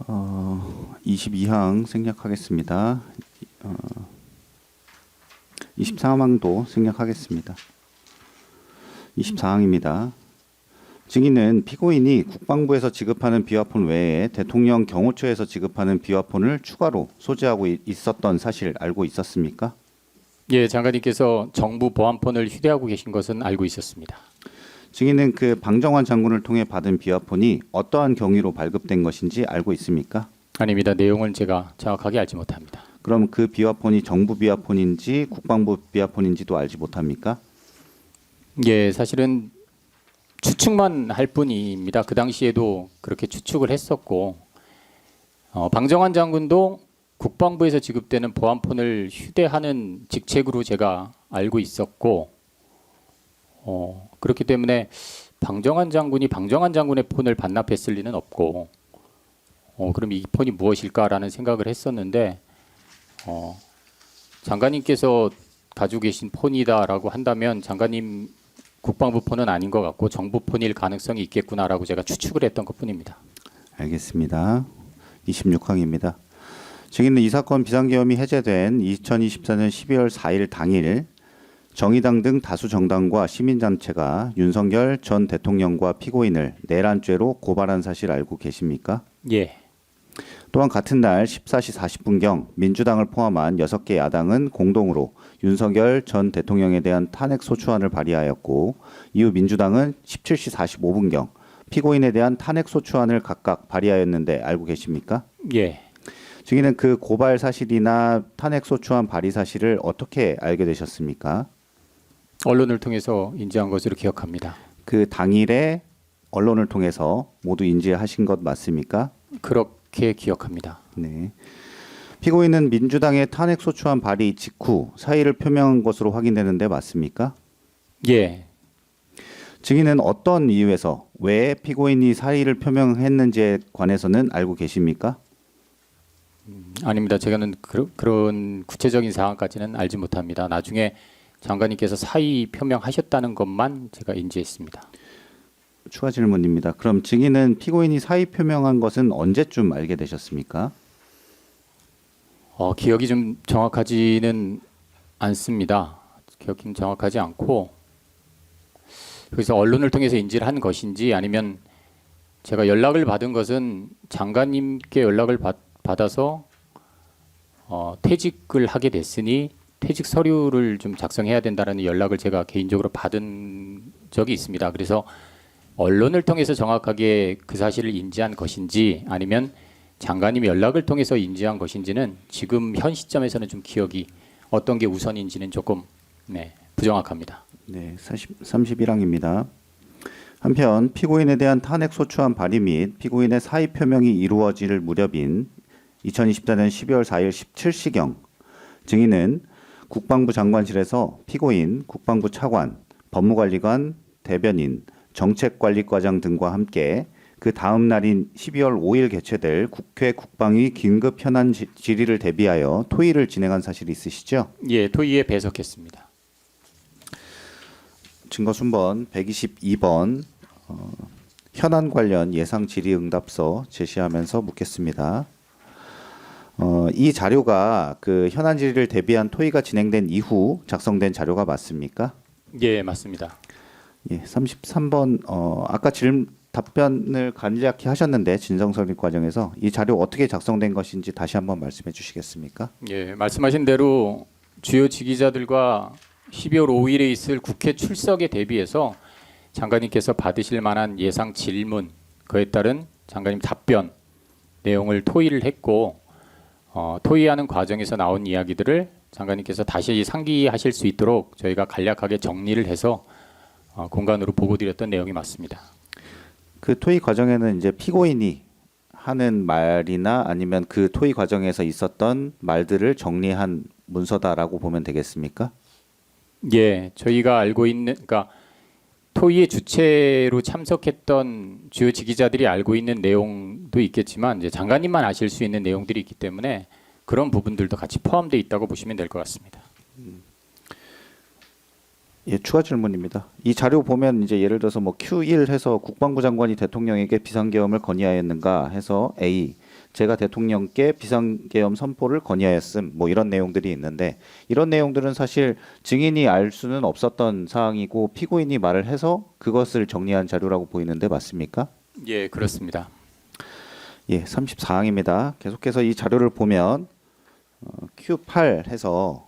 22항 생략하겠습니다. 23항도 생략하겠습니다. 24항입니다. 증인은 피고인이 국방부에서 지급하는 비화폰 외에 대통령 경호처에서 지급하는 비화폰을 추가로 소지하고 있었던 사실 알고 있었습니까? 예, 장관님께서 정부 보안폰을 휴대하고 계신 것은 알고 있었습니다. 증인은 그 방정환 장군을 통해 받은 비화폰이 어떠한 경위로 발급된 것인지 알고 있습니까? 아닙니다. 내용을 제가 정확하게 알지 못합니다. 그럼 그 비화폰이 정부 비화폰인지 국방부 비화폰인지도 알지 못합니까? 예, 사실은 추측만 할 뿐입니다. 그 당시에도 그렇게 추측을 했었고 방정환 장군도 국방부에서 지급되는 보안폰을 휴대하는 직책으로 제가 알고 있었고 그렇기 때문에 방정환 장군이 방정환 장군의 폰을 반납했을 리는 없고 그럼 이 폰이 무엇일까라는 생각을 했었는데 장관님께서 가지고 계신 폰이다라고 한다면 장관님 국방부 폰은 아닌 것 같고 정부 폰일 가능성이 있겠구나라고 제가 추측을 했던 것뿐입니다. 알겠습니다. 26항입니다. 증인은 이 사건 비상계엄이 해제된 2024년 12월 4일 당일 정의당 등 다수 정당과 시민단체가 윤석열 전 대통령과 피고인을 내란죄로 고발한 사실 알고 계십니까? 예. 또한 같은 날 14시 40분경 민주당을 포함한 6개 야당은 공동으로 윤석열 전 대통령에 대한 탄핵소추안을 발의하였고 이후 민주당은 17시 45분경 피고인에 대한 탄핵소추안을 각각 발의하였는데 알고 계십니까? 예. 증인은 그 고발 사실이나 탄핵소추안 발의 사실을 어떻게 알게 되셨습니까? 언론을 통해서 인지한 것으로 기억합니다. 그 당일에 언론을 통해서 모두 인지하신 것 맞습니까? 그렇게 기억합니다. 네. 피고인은 민주당의 탄핵 소추안 발의 직후 사의를 표명한 것으로 확인되는데 맞습니까? 예, 증인은 어떤 이유에서 왜 피고인이 사의를 표명했는지에 관해서는 알고 계십니까? 아닙니다. 제가는 그런 구체적인 사항까지는 알지 못합니다. 나중에 장관님께서 사의 표명하셨다는 것만 제가 인지했습니다. 추가 질문입니다. 그럼 증인은 피고인이 사의 표명한 것은 언제쯤 알게 되셨습니까? 기억이 좀 정확하지는 않습니다. 기억이 좀 정확하지 않고 그래서 언론을 통해서 인지를 한 것인지 아니면 제가 연락을 받은 것은 장관님께 연락을 받아서 퇴직을 하게 됐으니 퇴직 서류를 좀 작성해야 된다라는 연락을 제가 개인적으로 받은 적이 있습니다. 그래서 언론을 통해서 정확하게 그 사실을 인지한 것인지 아니면 장관님이 연락을 통해서 인지한 것인지는 지금 현 시점에서는 좀 기억이 어떤 게 우선인지는 조금 부정확합니다. 네, 31항입니다. 한편 피고인에 대한 탄핵 소추안 발의 및 피고인의 사의 표명이 이루어질 무렵인 2024년 12월 4일 17시경 증인은 국방부 장관실에서 피고인, 국방부 차관, 법무관리관, 대변인, 정책관리과장 등과 함께 그 다음 날인 12월 5일 개최될 국회 국방위 긴급 현안 질의를 대비하여 토의를 진행한 사실이 있으시죠? 예, 토의에 배석했습니다. 증거 순번 122번 현안 관련 예상 질의응답서 제시하면서 묻겠습니다. 이 자료가 그 현안 질의를 대비한 토의가 진행된 이후 작성된 자료가 맞습니까? 예, 맞습니다. 예, 33번 아까 답변을 간략히 하셨는데 진정서립 과정에서 이 자료 어떻게 작성된 것인지 다시 한번 말씀해 주시겠습니까? 예, 말씀하신 대로 주요 지기자들과 12월 5일에 있을 국회 출석에 대비해서 장관님께서 받으실 만한 예상 질문, 그에 따른 장관님 답변 내용을 토의를 했고 토의하는 과정에서 나온 이야기들을 장관님께서 다시 상기하실 수 있도록 저희가 간략하게 정리를 해서 공간으로 보고드렸던 내용이 맞습니다. 그 토의 과정에는 이제 피고인이 하는 말이나 아니면 그 토의 과정에서 있었던 말들을 정리한 문서다라고 보면 되겠습니까? 예, 저희가 알고 있는 그러니까 토의의 주체로 참석했던 주요 지기자들이 알고 있는 내용도 있겠지만 이제 장관님만 아실 수 있는 내용들이 있기 때문에 그런 부분들도 같이 포함되어 있다고 보시면 될 것 같습니다. 예, 추가 질문입니다. 이 자료 보면 이제 예를 들어서 뭐 Q1 해서 국방부 장관이 대통령에게 비상계엄을 건의하였는가 해서 A, 제가 대통령께 비상계엄 선포를 건의하였음, 뭐 이런 내용들이 있는데 이런 내용들은 사실 증인이 알 수는 없었던 사항이고 피고인이 말을 해서 그것을 정리한 자료라고 보이는데 맞습니까? 예, 그렇습니다. 예, 34항입니다. 계속해서 이 자료를 보면 Q8 해서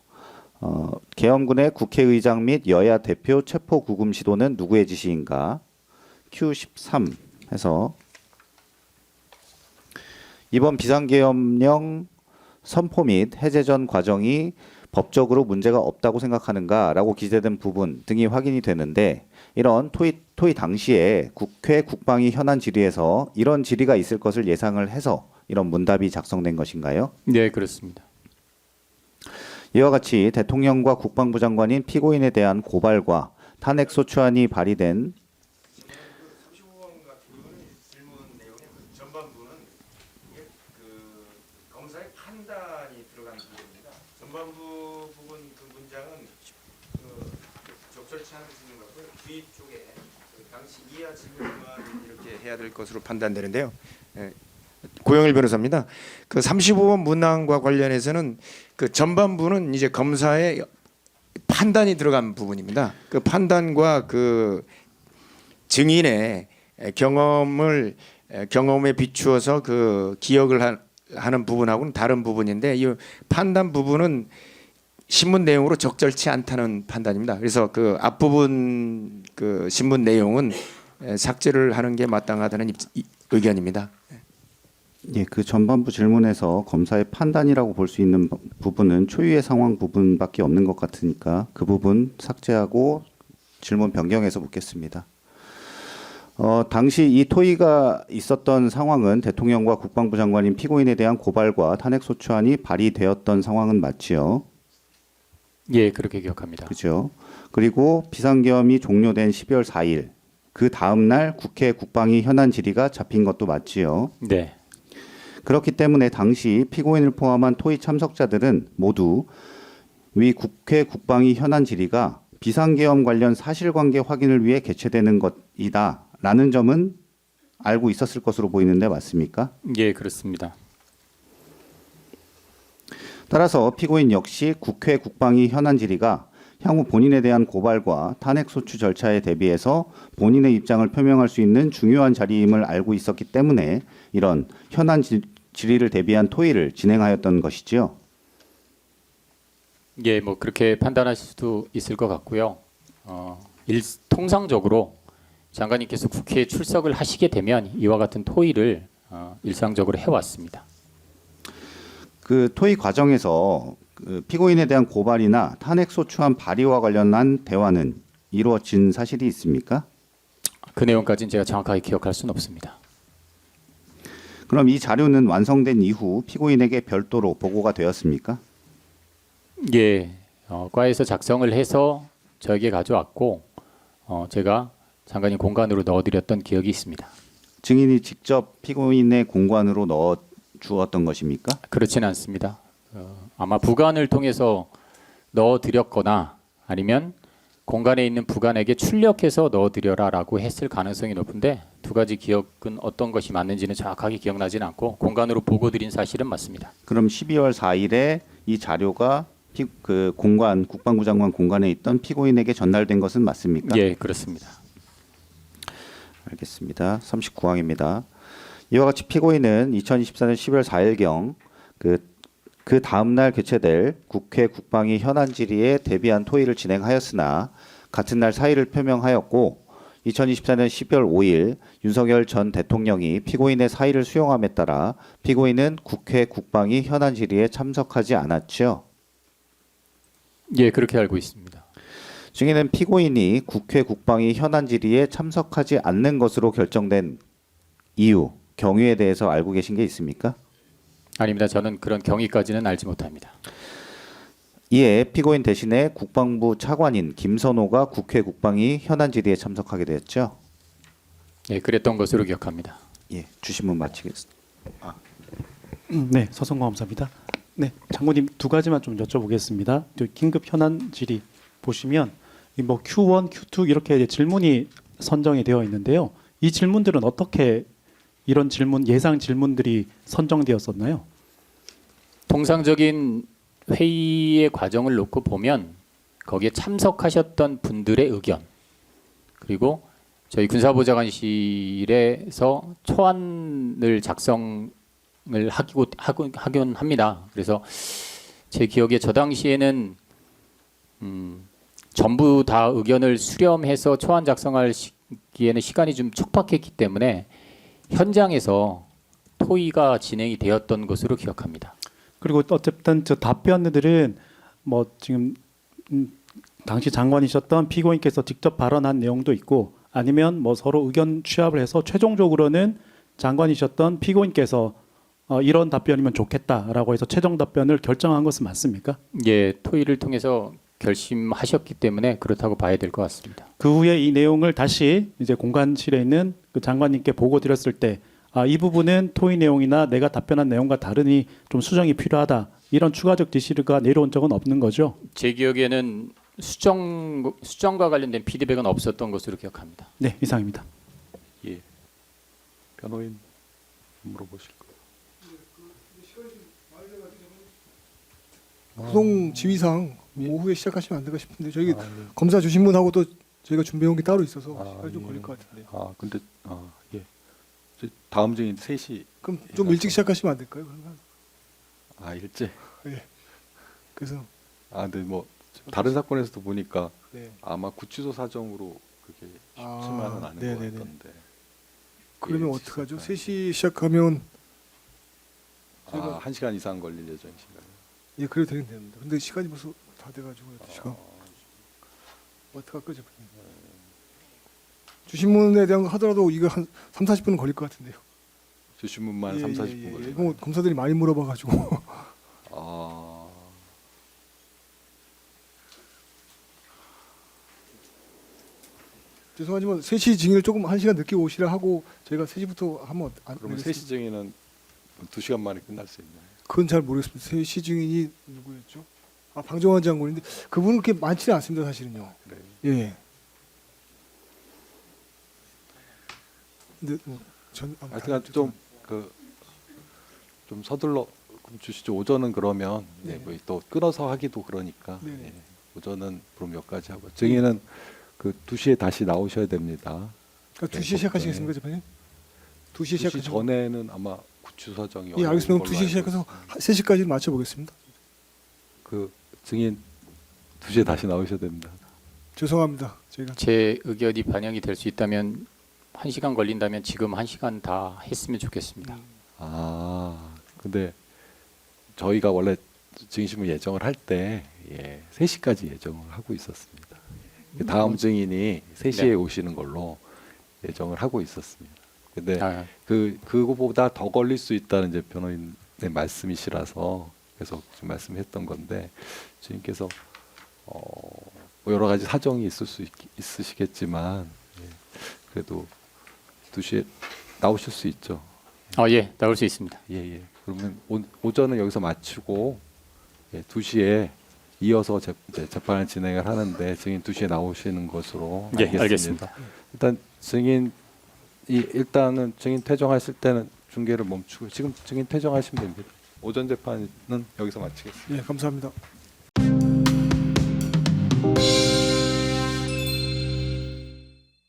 계엄군의 국회의장 및 여야 대표 체포 구금 시도는 누구의 지시인가? Q13 해서 이번 비상계엄령 선포 및 해제 전 과정이 법적으로 문제가 없다고 생각하는가라고 기재된 부분 등이 확인이 되는데 이런 토의 당시에 국회 국방위 현안 질의에서 이런 질의가 있을 것을 예상을 해서 이런 문답이 작성된 것인가요? 네, 그렇습니다. 이와 같이 대통령과 국방부 장관인 피고인에 대한 고발과 탄핵 소추안이 발의된 35번 같은 경우는 질문 내용의 그 전반부는 이게 그 검사의 판단이 들어간 부분입니다. 전반부 부분 그 문장은 적절치 않은 질문 같고요. 뒤쪽에 그 당시 이하 질문만 이렇게 해야 될 것으로 판단되는데요. 예. 고영일 변호사입니다. 그 35번 문항과 관련해서는 그 전반부는 이제 검사의 판단이 들어간 부분입니다. 그 판단과 그 증인의 경험에 비추어서 그 기억을 하는 부분하고는 다른 부분인데 이 판단 부분은 신문 내용으로 적절치 않다는 판단입니다. 그래서 그 앞부분 그 신문 내용은 삭제를 하는 게 마땅하다는 의견입니다. 예, 그 전반부 질문에서 검사의 판단이라고 볼 수 있는 부분은 초유의 상황 부분밖에 없는 것 같으니까 그 부분 삭제하고 질문 변경해서 묻겠습니다. 당시 이 토의가 있었던 상황은 대통령과 국방부 장관인 피고인에 대한 고발과 탄핵소추안이 발의되었던 상황은 맞지요. 예, 그렇게 기억합니다. 그죠? 그리고 비상계엄이 종료된 12월 4일 그 다음 날 국회 국방위 현안 질의가 잡힌 것도 맞지요. 네. 그렇기 때문에 당시 피고인을 포함한 토의 참석자들은 모두 위 국회 국방위 현안 질의가 비상계엄 관련 사실관계 확인을 위해 개최되는 것이다라는 점은 알고 있었을 것으로 보이는데 맞습니까? 예, 그렇습니다. 따라서 피고인 역시 국회 국방위 현안 질의가 향후 본인에 대한 고발과 탄핵소추 절차에 대비해서 본인의 입장을 표명할 수 있는 중요한 자리임을 알고 있었기 때문에 이런 현안 질의를 대비한 토의를 진행하였던 것이지요. 예, 뭐 그렇게 판단하실 수도 있을 것 같고요. 통상적으로 장관님께서 국회에 출석을 하시게 되면 이와 같은 토의를 일상적으로 해왔습니다. 그 토의 과정에서 그 피고인에 대한 고발이나 탄핵소추안 발의와 관련한 대화는 이루어진 사실이 있습니까? 그 내용까지는 제가 정확하게 기억할 수는 없습니다. 그럼 이 자료는 완성된 이후 피고인에게 별도로 보고가 되었습니까? 예, 과에서 작성을 해서 저에게 가져왔고 제가 장관님 공간으로 넣어드렸던 기억이 있습니다. 증인이 직접 피고인의 공관으로 넣어 주었던 것입니까? 그렇지는 않습니다. 아마 부관을 통해서 넣어드렸거나 아니면 공간에 있는 부관에게 출력해서 넣어드려라라고 했을 가능성이 높은데 두 가지 기억은 어떤 것이 맞는지는 정확하게 기억나지는 않고 공간으로 보고 드린 사실은 맞습니다. 그럼 12월 4일에 이 자료가 그 공관 국방부 장관 공관에 있던 피고인에게 전달된 것은 맞습니까? 예, 그렇습니다. 알겠습니다. 39항입니다. 이와 같이 피고인은 2024년 12월 4일경 그 다음 날 개최될 국회 국방위 현안 질의에 대비한 토의를 진행하였으나 같은 날 사의를 표명하였고 2024년 12월 5일 윤석열 전 대통령이 피고인의 사의를 수용함에 따라 피고인은 국회 국방위 현안 질의에 참석하지 않았죠. 예, 그렇게 알고 있습니다. 증인은 피고인이 국회 국방위 현안 질의에 참석하지 않는 것으로 결정된 이유, 경위에 대해서 알고 계신 게 있습니까? 아닙니다. 저는 그런 경위까지는 알지 못합니다. 이에 피고인 대신에 국방부 차관인 김선호가 국회 국방위 현안 질의에 참석하게 되었죠. 예, 그랬던 것으로 기억합니다. 예, 주신문 마치겠습니다. 네, 서성광 검사입니다. 네, 장관님 두 가지만 좀 여쭤보겠습니다. 저 긴급 현안 질의 보시면 이 뭐 Q1, Q2 이렇게 이제 질문이 선정이 되어 있는데요. 이 질문들은 어떻게 이런 질문 예상 질문들이 선정되었었나요? 통상적인 회의의 과정을 놓고 보면 거기에 참석하셨던 분들의 의견 그리고 저희 군사보좌관실에서 초안을 작성을 하곤 합니다. 그래서 제 기억에 저 당시에는 전부 다 의견을 수렴해서 초안 작성하기에는 시간이 좀 촉박했기 때문에 현장에서 토의가 진행이 되었던 것으로 기억합니다. 그리고 어쨌든 저 답변들은 뭐 지금 당시 장관이셨던 피고인께서 직접 발언한 내용도 있고 아니면 뭐 서로 의견 취합을 해서 최종적으로는 장관이셨던 피고인께서 이런 답변이면 좋겠다라고 해서 최종 답변을 결정한 것은 맞습니까? 예, 토의를 통해서 결심하셨기 때문에 그렇다고 봐야 될 것 같습니다. 그 후에 이 내용을 다시 이제 공관실에 있는 그 장관님께 보고 드렸을 때 이 부분은 토의 내용이나 내가 답변한 내용과 다르니 좀 수정이 필요하다. 이런 추가적 지시가 내려온 적은 없는 거죠? 제 기억에는 수정과 관련된 피드백은 없었던 것으로 기억합니다. 네, 이상입니다. 예. 변호인 물어보실 거. 구성 지휘상 오후에 시작하시면 안 될까 싶은데 저희 검사 주신분하고도 저희가 준비해온 게 따로 있어서 시간이 좀 걸릴 것 같은데. 근데 예. 다음 증인 3시. 그럼 좀 일찍 시작하시면 안 될까요? 그러면? 일찍. 예. 그래서 근데 뭐 다른 사건에서도 보니까 네. 아마 구치소 사정으로 그게 쉽지만은 않은 네네네. 것 같던데. 그러면 예, 어떡하죠? 시작하면. 3시 시작하면 저희가 1시간 이상 걸릴 예정이신가요? 예, 그래도 되긴 되는데. 근데 시간이 벌써 다 돼가지고 시간 어떡할 거죠? 주신문에 대한 거 하더라도 이거 한 3, 40분은 걸릴 것 같은데요. 주신문만 3, 40분 예. 걸려요. 이거 검사들이 많이 물어봐 가지고. 아, 죄송하지만 3시 증인을 조금 1시간 늦게 오시라 하고 저희가 3시부터 하면 안 그러면 되겠습니까? 3시 증인은 2시간 만에 끝날 수 있나요? 그건 잘 모르겠습니다. 3시 증인이 누구였죠? 아, 방정환 장군인데 그분은 그렇게 많지는 않습니다, 사실은요. 그래요. 예. 근데 하여튼 좀 서둘러 주시죠. 오전은 그러면 네. 또 끊어서 하기도 그러니까 네네. 예, 오전은 그럼 몇 가지 하고 증인은 그 2시에 다시 나오셔야 됩니다. 그러니까 2시에 네, 시작하시겠습니까, 재판님? 2시에 2시 시작하시면 전에는 아마 구치소장이 예, 알겠습니다. 어려운 그럼 걸로 2시에 알고 시작해서 있습니다. 3시까지 맞춰 보겠습니다. 그 증인 2시에 다시 나오셔야 됩니다. 죄송합니다. 저희가 제 의견이 반영이 될 수 있다면 1시간 걸린다면 지금 1시간 다 했으면 좋겠습니다. 아, 근데 저희가 원래 증인신문 예정을 할 때 3시까지 예정을 하고 있었습니다. 다음 증인이 3시에 네. 오시는 걸로 예정을 하고 있었습니다. 근데 아, 그거보다 더 걸릴 수 있다는 이제 변호인의 말씀이시라서 계속 지금 말씀했던 건데 주님께서 뭐 여러 가지 사정이 있으시겠지만 그래도 2시에 나오실 수 있죠. 예, 나올 수 있습니다. 예. 그러면 오전은 여기서 마치고 2시에 이어서 재판을 진행을 하는데 증인 2시에 나오시는 것으로 예, 알겠습니다. 알겠습니다. 일단 일단은 증인 퇴정하실 때는 중계를 멈추고 지금 증인 퇴정하시면 됩니다. 오전 재판은 여기서 마치겠습니다. 예, 감사합니다.